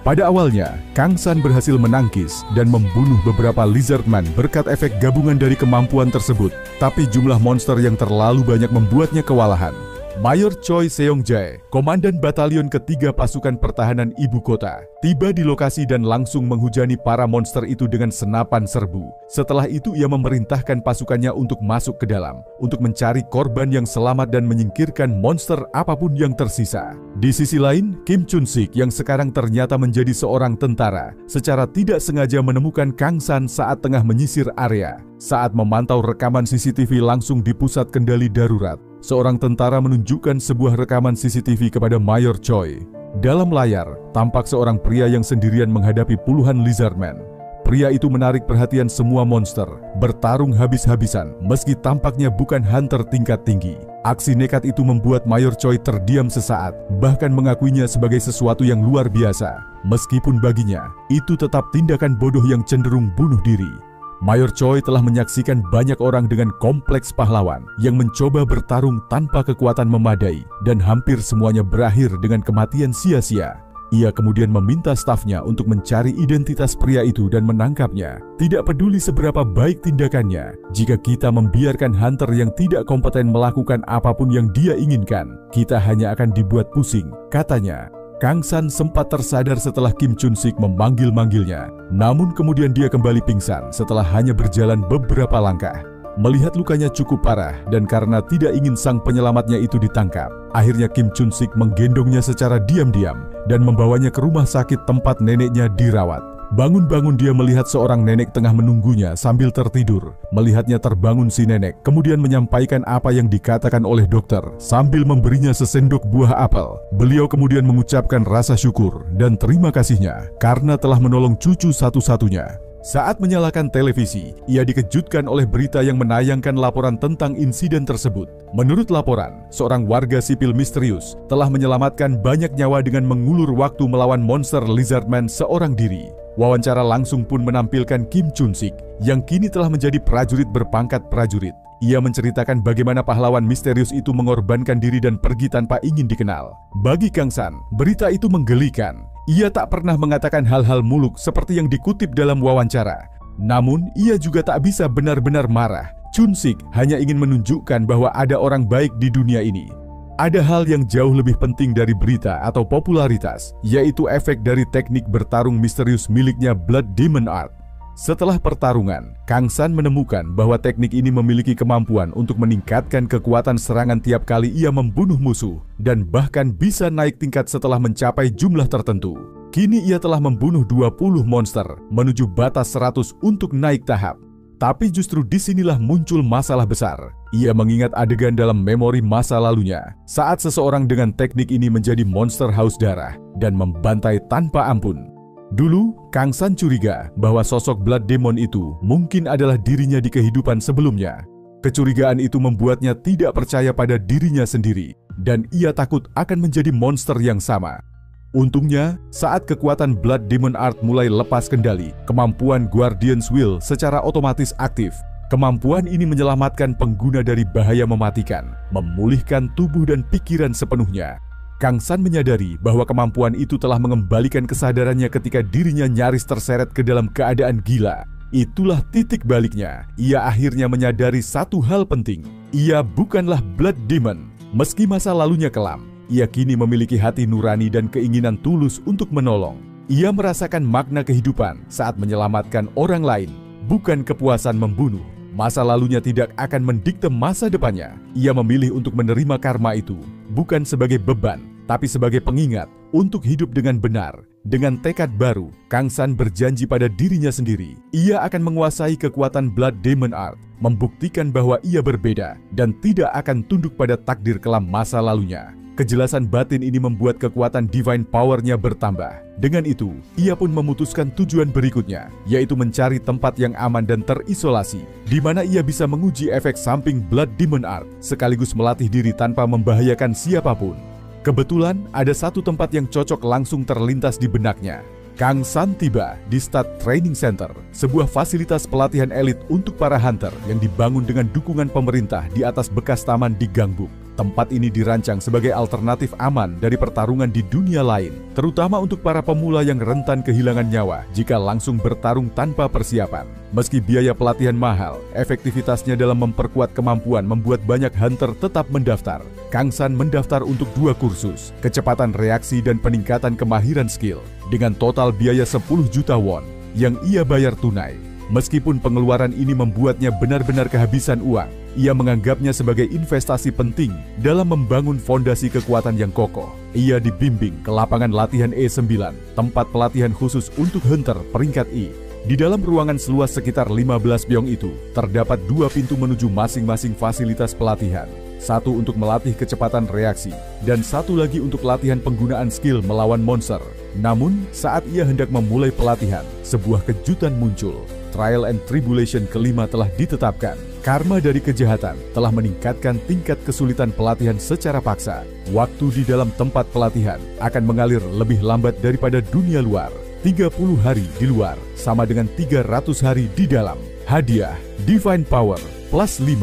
Pada awalnya, Kang San berhasil menangkis dan membunuh beberapa Lizardman berkat efek gabungan dari kemampuan tersebut, tapi jumlah monster yang terlalu banyak membuatnya kewalahan. Mayor Choi Seong-jae, komandan batalion ketiga pasukan pertahanan ibu kota, tiba di lokasi dan langsung menghujani para monster itu dengan senapan serbu. Setelah itu ia memerintahkan pasukannya untuk masuk ke dalam, untuk mencari korban yang selamat dan menyingkirkan monster apapun yang tersisa. Di sisi lain, Kim Chun-sik yang sekarang ternyata menjadi seorang tentara, secara tidak sengaja menemukan Kang San saat tengah menyisir area. Saat memantau rekaman CCTV langsung di pusat kendali darurat, seorang tentara menunjukkan sebuah rekaman CCTV kepada Mayor Choi. Dalam layar, tampak seorang pria yang sendirian menghadapi puluhan Lizardman. Pria itu menarik perhatian semua monster, bertarung habis-habisan meski tampaknya bukan hunter tingkat tinggi. Aksi nekat itu membuat Mayor Choi terdiam sesaat, bahkan mengakuinya sebagai sesuatu yang luar biasa. Meskipun baginya, itu tetap tindakan bodoh yang cenderung bunuh diri. Mayor Choi telah menyaksikan banyak orang dengan kompleks pahlawan yang mencoba bertarung tanpa kekuatan memadai dan hampir semuanya berakhir dengan kematian sia-sia. Ia kemudian meminta stafnya untuk mencari identitas pria itu dan menangkapnya. Tidak peduli seberapa baik tindakannya, jika kita membiarkan hunter yang tidak kompeten melakukan apapun yang dia inginkan, kita hanya akan dibuat pusing, katanya. Kang San sempat tersadar setelah Kim Chun-sik memanggil-manggilnya, namun kemudian dia kembali pingsan setelah hanya berjalan beberapa langkah. Melihat lukanya cukup parah dan karena tidak ingin sang penyelamatnya itu ditangkap, akhirnya Kim Chun-sik menggendongnya secara diam-diam dan membawanya ke rumah sakit tempat neneknya dirawat. Bangun-bangun dia melihat seorang nenek tengah menunggunya sambil tertidur. Melihatnya terbangun si nenek, kemudian menyampaikan apa yang dikatakan oleh dokter sambil memberinya sesendok buah apel. Beliau kemudian mengucapkan rasa syukur dan terima kasihnya karena telah menolong cucu satu-satunya. Saat menyalakan televisi, ia dikejutkan oleh berita yang menayangkan laporan tentang insiden tersebut. Menurut laporan, seorang warga sipil misterius telah menyelamatkan banyak nyawa dengan mengulur waktu melawan monster Lizardman seorang diri. Wawancara langsung pun menampilkan Kim Chun-sik yang kini telah menjadi prajurit berpangkat prajurit. Ia menceritakan bagaimana pahlawan misterius itu mengorbankan diri dan pergi tanpa ingin dikenal. Bagi Kang San, berita itu menggelikan. Ia tak pernah mengatakan hal-hal muluk seperti yang dikutip dalam wawancara. Namun, ia juga tak bisa benar-benar marah. Chun-sik hanya ingin menunjukkan bahwa ada orang baik di dunia ini. Ada hal yang jauh lebih penting dari berita atau popularitas, yaitu efek dari teknik bertarung misterius miliknya Blood Demon Art. Setelah pertarungan, Kang San menemukan bahwa teknik ini memiliki kemampuan untuk meningkatkan kekuatan serangan tiap kali ia membunuh musuh, dan bahkan bisa naik tingkat setelah mencapai jumlah tertentu. Kini ia telah membunuh 20 monster, menuju batas 100 untuk naik tahap. Tapi justru disinilah muncul masalah besar. Ia mengingat adegan dalam memori masa lalunya, saat seseorang dengan teknik ini menjadi monster haus darah dan membantai tanpa ampun. Dulu, Kang San curiga bahwa sosok Blood Demon itu mungkin adalah dirinya di kehidupan sebelumnya. Kecurigaan itu membuatnya tidak percaya pada dirinya sendiri, dan ia takut akan menjadi monster yang sama. Untungnya, saat kekuatan Blood Demon Art mulai lepas kendali, kemampuan Guardian's Will secara otomatis aktif. Kemampuan ini menyelamatkan pengguna dari bahaya mematikan, memulihkan tubuh dan pikiran sepenuhnya. Kang San menyadari bahwa kemampuan itu telah mengembalikan kesadarannya ketika dirinya nyaris terseret ke dalam keadaan gila. Itulah titik baliknya. Ia akhirnya menyadari satu hal penting. Ia bukanlah Blood Demon. Meski masa lalunya kelam, ia kini memiliki hati nurani dan keinginan tulus untuk menolong. Ia merasakan makna kehidupan saat menyelamatkan orang lain, bukan kepuasan membunuh. Masa lalunya tidak akan mendikte masa depannya. Ia memilih untuk menerima karma itu, bukan sebagai beban, tapi sebagai pengingat untuk hidup dengan benar. Dengan tekad baru, Kang San berjanji pada dirinya sendiri, ia akan menguasai kekuatan Blood Demon Art, membuktikan bahwa ia berbeda dan tidak akan tunduk pada takdir kelam masa lalunya. Kejelasan batin ini membuat kekuatan divine power-nya bertambah. Dengan itu, ia pun memutuskan tujuan berikutnya, yaitu mencari tempat yang aman dan terisolasi, di mana ia bisa menguji efek samping Blood Demon Art, sekaligus melatih diri tanpa membahayakan siapapun. Kebetulan, ada satu tempat yang cocok langsung terlintas di benaknya. Kang San tiba di Stat Training Center, sebuah fasilitas pelatihan elit untuk para hunter yang dibangun dengan dukungan pemerintah di atas bekas taman di Gangbuk. Tempat ini dirancang sebagai alternatif aman dari pertarungan di dunia lain, terutama untuk para pemula yang rentan kehilangan nyawa jika langsung bertarung tanpa persiapan. Meski biaya pelatihan mahal, efektivitasnya dalam memperkuat kemampuan membuat banyak hunter tetap mendaftar. Kang San mendaftar untuk 2 kursus, kecepatan reaksi dan peningkatan kemahiran skill, dengan total biaya 10 juta won yang ia bayar tunai. Meskipun pengeluaran ini membuatnya benar-benar kehabisan uang, ia menganggapnya sebagai investasi penting dalam membangun fondasi kekuatan yang kokoh. Ia dibimbing ke lapangan latihan E9, tempat pelatihan khusus untuk hunter peringkat I. Di dalam ruangan seluas sekitar 15 byong itu, terdapat 2 pintu menuju masing-masing fasilitas pelatihan. Satu untuk melatih kecepatan reaksi, dan satu lagi untuk latihan penggunaan skill melawan monster. Namun, saat ia hendak memulai pelatihan, sebuah kejutan muncul. Trial and Tribulation kelima telah ditetapkan. Karma dari kejahatan telah meningkatkan tingkat kesulitan pelatihan secara paksa. Waktu di dalam tempat pelatihan akan mengalir lebih lambat daripada dunia luar. 30 hari di luar sama dengan 300 hari di dalam. Hadiah Divine Power plus 5.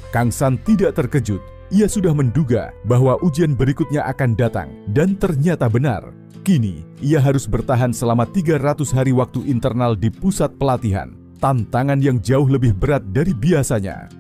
Kang San tidak terkejut. Ia sudah menduga bahwa ujian berikutnya akan datang, dan ternyata benar. Kini, ia harus bertahan selama 300 hari waktu internal di pusat pelatihan. Tantangan yang jauh lebih berat dari biasanya.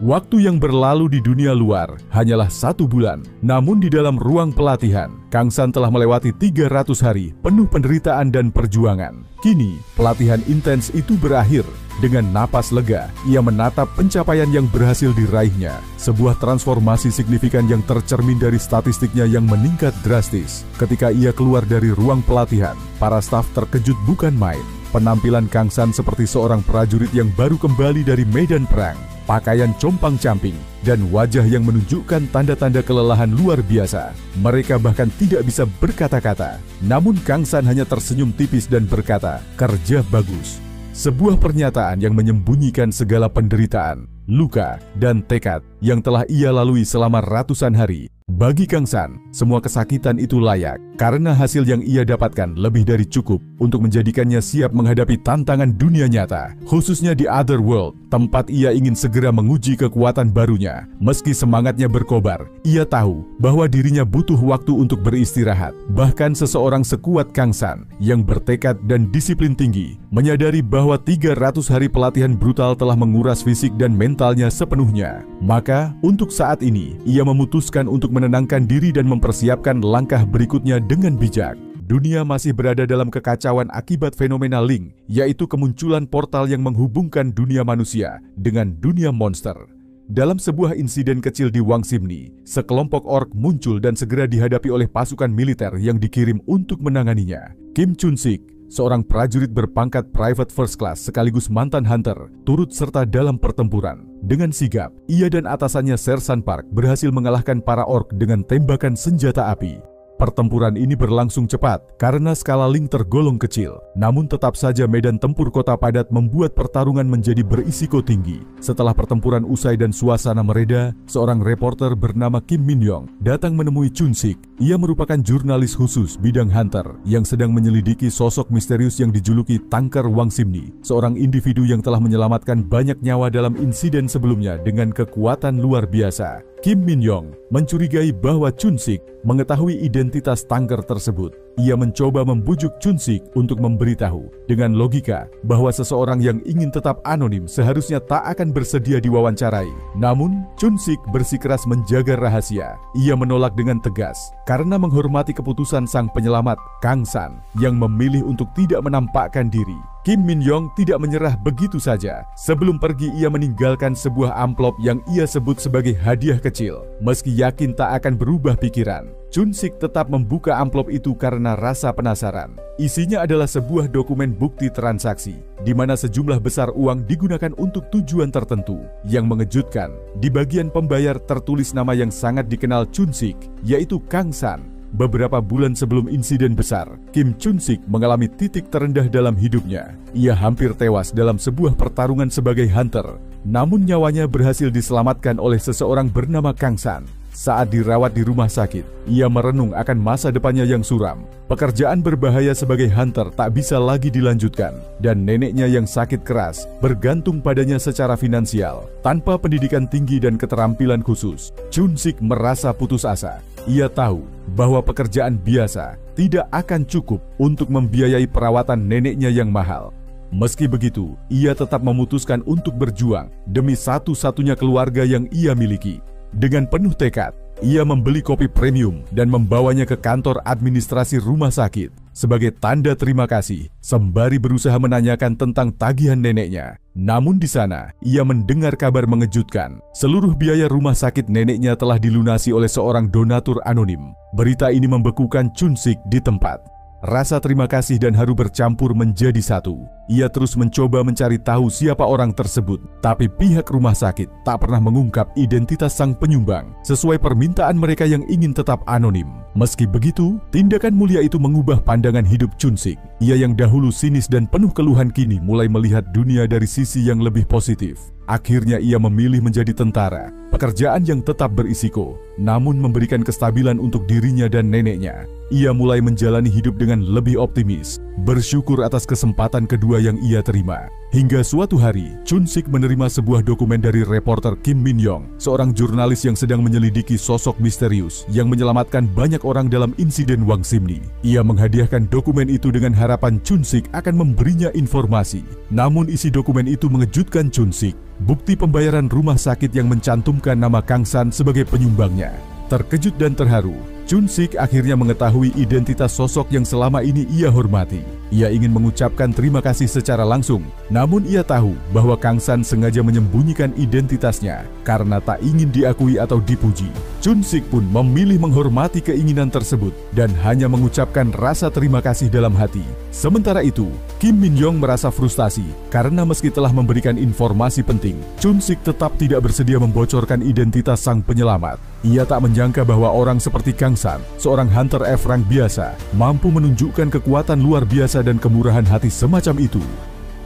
Waktu yang berlalu di dunia luar hanyalah 1 bulan. Namun di dalam ruang pelatihan, Kang San telah melewati 300 hari penuh penderitaan dan perjuangan. Kini, pelatihan intens itu berakhir. Dengan napas lega, ia menatap pencapaian yang berhasil diraihnya. Sebuah transformasi signifikan yang tercermin dari statistiknya yang meningkat drastis. Ketika ia keluar dari ruang pelatihan, para staf terkejut bukan main. Penampilan Kang San seperti seorang prajurit yang baru kembali dari medan perang. Pakaian compang-camping dan wajah yang menunjukkan tanda-tanda kelelahan luar biasa. Mereka bahkan tidak bisa berkata-kata. Namun Kang San hanya tersenyum tipis dan berkata, "Kerja bagus." Sebuah pernyataan yang menyembunyikan segala penderitaan, luka, dan tekad yang telah ia lalui selama ratusan hari. Bagi Kang San, semua kesakitan itu layak karena hasil yang ia dapatkan lebih dari cukup untuk menjadikannya siap menghadapi tantangan dunia nyata, khususnya di Other World, tempat ia ingin segera menguji kekuatan barunya. Meski semangatnya berkobar, ia tahu bahwa dirinya butuh waktu untuk beristirahat. Bahkan seseorang sekuat Kang San yang bertekad dan disiplin tinggi menyadari bahwa 300 hari pelatihan brutal telah menguras fisik dan mentalnya sepenuhnya. Maka, untuk saat ini, ia memutuskan untuk menenangkan diri dan mempersiapkan langkah berikutnya dengan bijak. Dunia masih berada dalam kekacauan akibat fenomena Link, yaitu kemunculan portal yang menghubungkan dunia manusia dengan dunia monster. Dalam sebuah insiden kecil di Wangsimni, sekelompok orc muncul dan segera dihadapi oleh pasukan militer yang dikirim untuk menanganinya. Kim Chun-sik, seorang prajurit berpangkat private first class sekaligus mantan hunter, turut serta dalam pertempuran. Dengan sigap, ia dan atasannya Sersan Park berhasil mengalahkan para orc dengan tembakan senjata api. Pertempuran ini berlangsung cepat karena skala Link tergolong kecil. Namun tetap saja medan tempur kota padat membuat pertarungan menjadi berisiko tinggi. Setelah pertempuran usai dan suasana mereda, seorang reporter bernama Kim Min-yong datang menemui Chun-sik. Ia merupakan jurnalis khusus bidang hunter yang sedang menyelidiki sosok misterius yang dijuluki Tangker Wangsimni, seorang individu yang telah menyelamatkan banyak nyawa dalam insiden sebelumnya dengan kekuatan luar biasa. Kim Min-yong mencurigai bahwa Chun-sik mengetahui identitas Tangker tersebut. Ia mencoba membujuk Chun-sik untuk memberitahu dengan logika bahwa seseorang yang ingin tetap anonim seharusnya tak akan bersedia diwawancarai. Namun, Chun-sik bersikeras menjaga rahasia. Ia menolak dengan tegas karena menghormati keputusan sang penyelamat, Kang San, yang memilih untuk tidak menampakkan diri. Kim Min-yong tidak menyerah begitu saja. Sebelum pergi, ia meninggalkan sebuah amplop yang ia sebut sebagai hadiah kecil. Meski yakin tak akan berubah pikiran, Chun-sik tetap membuka amplop itu karena rasa penasaran. Isinya adalah sebuah dokumen bukti transaksi, di mana sejumlah besar uang digunakan untuk tujuan tertentu. Yang mengejutkan, di bagian pembayar tertulis nama yang sangat dikenal Chun-sik, yaitu Kang San. Beberapa bulan sebelum insiden besar, Kim Chun-sik mengalami titik terendah dalam hidupnya. Ia hampir tewas dalam sebuah pertarungan sebagai hunter. Namun nyawanya berhasil diselamatkan oleh seseorang bernama Kang San. Saat dirawat di rumah sakit, ia merenung akan masa depannya yang suram. Pekerjaan berbahaya sebagai hunter tak bisa lagi dilanjutkan, dan neneknya yang sakit keras bergantung padanya secara finansial. Tanpa pendidikan tinggi dan keterampilan khusus, Chun-sik merasa putus asa. Ia tahu bahwa pekerjaan biasa tidak akan cukup untuk membiayai perawatan neneknya yang mahal. Meski begitu, ia tetap memutuskan untuk berjuang demi satu-satunya keluarga yang ia miliki. Dengan penuh tekad, ia membeli kopi premium dan membawanya ke kantor administrasi rumah sakit sebagai tanda terima kasih, sembari berusaha menanyakan tentang tagihan neneknya. Namun di sana, ia mendengar kabar mengejutkan. Seluruh biaya rumah sakit neneknya telah dilunasi oleh seorang donatur anonim. Berita ini membekukan Chun-sik di tempat. Rasa terima kasih dan haru bercampur menjadi satu. Ia terus mencoba mencari tahu siapa orang tersebut, tapi pihak rumah sakit tak pernah mengungkap identitas sang penyumbang sesuai permintaan mereka yang ingin tetap anonim. Meski begitu, tindakan mulia itu mengubah pandangan hidup Chun-sik. Ia yang dahulu sinis dan penuh keluhan kini mulai melihat dunia dari sisi yang lebih positif. Akhirnya ia memilih menjadi tentara, pekerjaan yang tetap berisiko, namun memberikan kestabilan untuk dirinya dan neneknya. Ia mulai menjalani hidup dengan lebih optimis, bersyukur atas kesempatan kedua yang ia terima. Hingga suatu hari, Chun-sik menerima sebuah dokumen dari reporter Kim Min-yong, seorang jurnalis yang sedang menyelidiki sosok misterius yang menyelamatkan banyak orang dalam insiden Wang Simni. Ia menghadiahkan dokumen itu dengan harapan Chun-sik akan memberinya informasi. Namun isi dokumen itu mengejutkan Chun-sik. Bukti pembayaran rumah sakit yang mencantumkan nama Kang San sebagai penyumbangnya. Terkejut dan terharu, Chun-sik akhirnya mengetahui identitas sosok yang selama ini ia hormati. Ia ingin mengucapkan terima kasih secara langsung, namun ia tahu bahwa Kang San sengaja menyembunyikan identitasnya karena tak ingin diakui atau dipuji. Chun-sik pun memilih menghormati keinginan tersebut dan hanya mengucapkan rasa terima kasih dalam hati. Sementara itu, Kim Min-yong merasa frustasi karena meski telah memberikan informasi penting, Chun-sik tetap tidak bersedia membocorkan identitas sang penyelamat. Ia tak menyangka bahwa orang seperti Kang San, seorang hunter F rank biasa, mampu menunjukkan kekuatan luar biasa dan kemurahan hati semacam itu.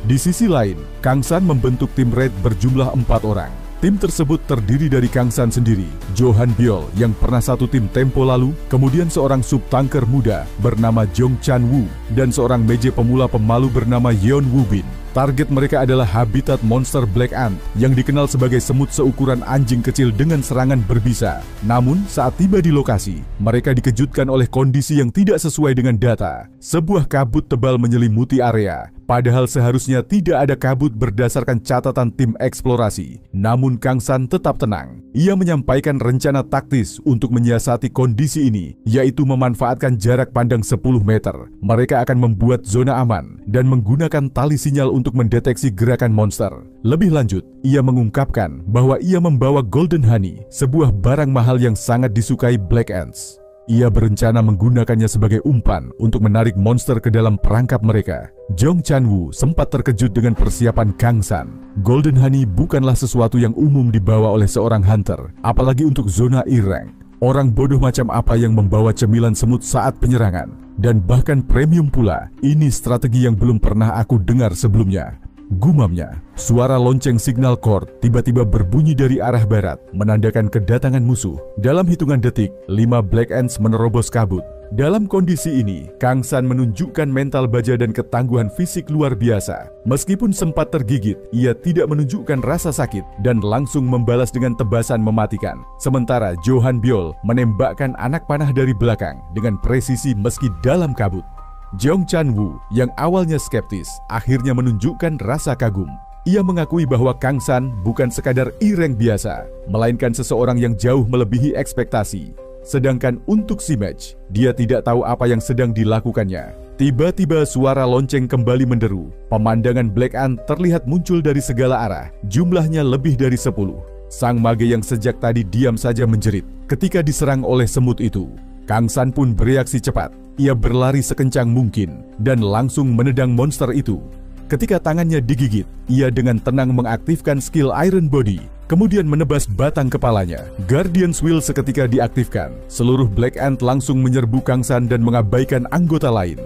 Di sisi lain, Kang San membentuk tim raid berjumlah 4 orang. Tim tersebut terdiri dari Kang San sendiri, Jo Han Byul yang pernah satu tim tempo lalu, kemudian seorang subtanker muda bernama Jong Chan Woo, dan seorang meje pemula pemalu bernama Yeon Woo Bin. Target mereka adalah habitat monster Black Ant yang dikenal sebagai semut seukuran anjing kecil dengan serangan berbisa. Namun, saat tiba di lokasi, mereka dikejutkan oleh kondisi yang tidak sesuai dengan data. Sebuah kabut tebal menyelimuti area, padahal seharusnya tidak ada kabut berdasarkan catatan tim eksplorasi. Namun Kang San tetap tenang. Ia menyampaikan rencana taktis untuk menyiasati kondisi ini, yaitu memanfaatkan jarak pandang 10 meter. Mereka akan membuat zona aman dan menggunakan tali sinyal untuk mendeteksi gerakan monster. Lebih lanjut, ia mengungkapkan bahwa ia membawa Golden Honey, sebuah barang mahal yang sangat disukai Black Ants. Ia berencana menggunakannya sebagai umpan untuk menarik monster ke dalam perangkap mereka. Jong Chan Woo sempat terkejut dengan persiapan Kang San. Golden Honey bukanlah sesuatu yang umum dibawa oleh seorang hunter, apalagi untuk zona E-rank. Orang bodoh macam apa yang membawa cemilan semut saat penyerangan? Dan bahkan premium pula, ini strategi yang belum pernah aku dengar sebelumnya. Gumamnya, suara lonceng signal cord tiba-tiba berbunyi dari arah barat, menandakan kedatangan musuh. Dalam hitungan detik, 5 Black Ants menerobos kabut. Dalam kondisi ini, Kang San menunjukkan mental baja dan ketangguhan fisik luar biasa. Meskipun sempat tergigit, ia tidak menunjukkan rasa sakit dan langsung membalas dengan tebasan mematikan. Sementara Jo Han Byul menembakkan anak panah dari belakang dengan presisi meski dalam kabut. Jong Chan Woo yang awalnya skeptis, akhirnya menunjukkan rasa kagum. Ia mengakui bahwa Kang San bukan sekadar E-rank biasa, melainkan seseorang yang jauh melebihi ekspektasi. Sedangkan untuk si match, dia tidak tahu apa yang sedang dilakukannya. Tiba-tiba suara lonceng kembali menderu. Pemandangan Black Ant terlihat muncul dari segala arah. Jumlahnya lebih dari 10. Sang mage yang sejak tadi diam saja menjerit ketika diserang oleh semut itu. Kang San pun bereaksi cepat. Ia berlari sekencang mungkin dan langsung menendang monster itu. Ketika tangannya digigit, ia dengan tenang mengaktifkan skill Iron Body, kemudian menebas batang kepalanya. Guardian's Will seketika diaktifkan. Seluruh Black Ant langsung menyerbu Kang San dan mengabaikan anggota lain.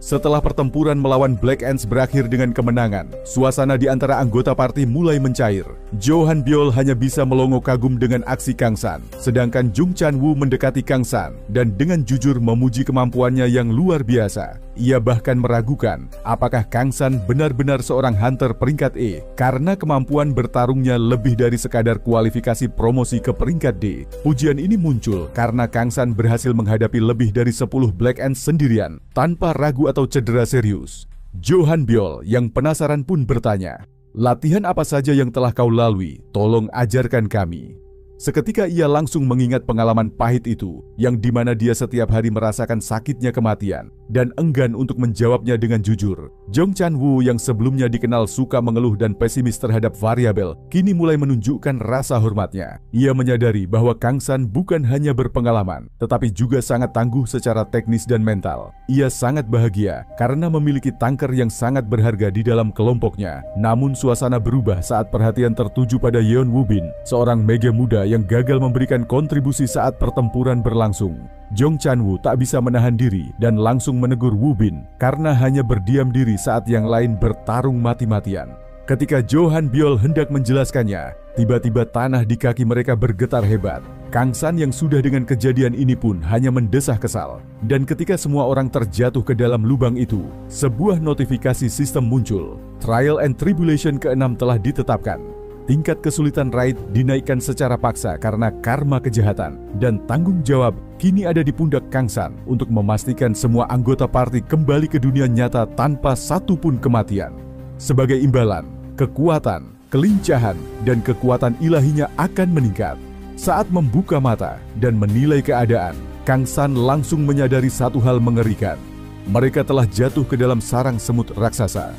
Setelah pertempuran melawan Black Ants berakhir dengan kemenangan, suasana di antara anggota parti mulai mencair. Jo Han Byul hanya bisa melongo kagum dengan aksi Kang San, sedangkan Jung Chan Woo mendekati Kang San dan dengan jujur memuji kemampuannya yang luar biasa. Ia bahkan meragukan apakah Kang San benar-benar seorang hunter peringkat E karena kemampuan bertarungnya lebih dari sekadar kualifikasi promosi ke peringkat D. Pujian ini muncul karena Kang San berhasil menghadapi lebih dari 10 Black Ants sendirian tanpa ragu atau cedera serius. Jo Han Byul yang penasaran pun bertanya, "Latihan apa saja yang telah kau lalui? Tolong ajarkan kami." Seketika ia langsung mengingat pengalaman pahit itu, yang dimana dia setiap hari merasakan sakitnya kematian, dan enggan untuk menjawabnya dengan jujur. Jung Chan Woo yang sebelumnya dikenal suka mengeluh dan pesimis terhadap variabel, kini mulai menunjukkan rasa hormatnya. Ia menyadari bahwa Kang San bukan hanya berpengalaman, tetapi juga sangat tangguh secara teknis dan mental. Ia sangat bahagia karena memiliki tanker yang sangat berharga di dalam kelompoknya. Namun suasana berubah saat perhatian tertuju pada Yeon Woo Bin, seorang mage muda yang gagal memberikan kontribusi saat pertempuran berlangsung. Jung Chan Woo tak bisa menahan diri dan langsung menegur Woo Bin karena hanya berdiam diri saat yang lain bertarung mati-matian. Ketika Jo Han Byul hendak menjelaskannya, tiba-tiba tanah di kaki mereka bergetar hebat. Kang San yang sudah dengan kejadian ini pun hanya mendesah kesal. Dan ketika semua orang terjatuh ke dalam lubang itu, sebuah notifikasi sistem muncul. Trial and Tribulation ke-6 telah ditetapkan. Tingkat kesulitan raid dinaikkan secara paksa karena karma kejahatan, dan tanggung jawab kini ada di pundak Kang San untuk memastikan semua anggota parti kembali ke dunia nyata tanpa satu pun kematian. Sebagai imbalan, kekuatan, kelincahan, dan kekuatan ilahinya akan meningkat. Saat membuka mata dan menilai keadaan, Kang San langsung menyadari satu hal mengerikan. Mereka telah jatuh ke dalam sarang semut raksasa.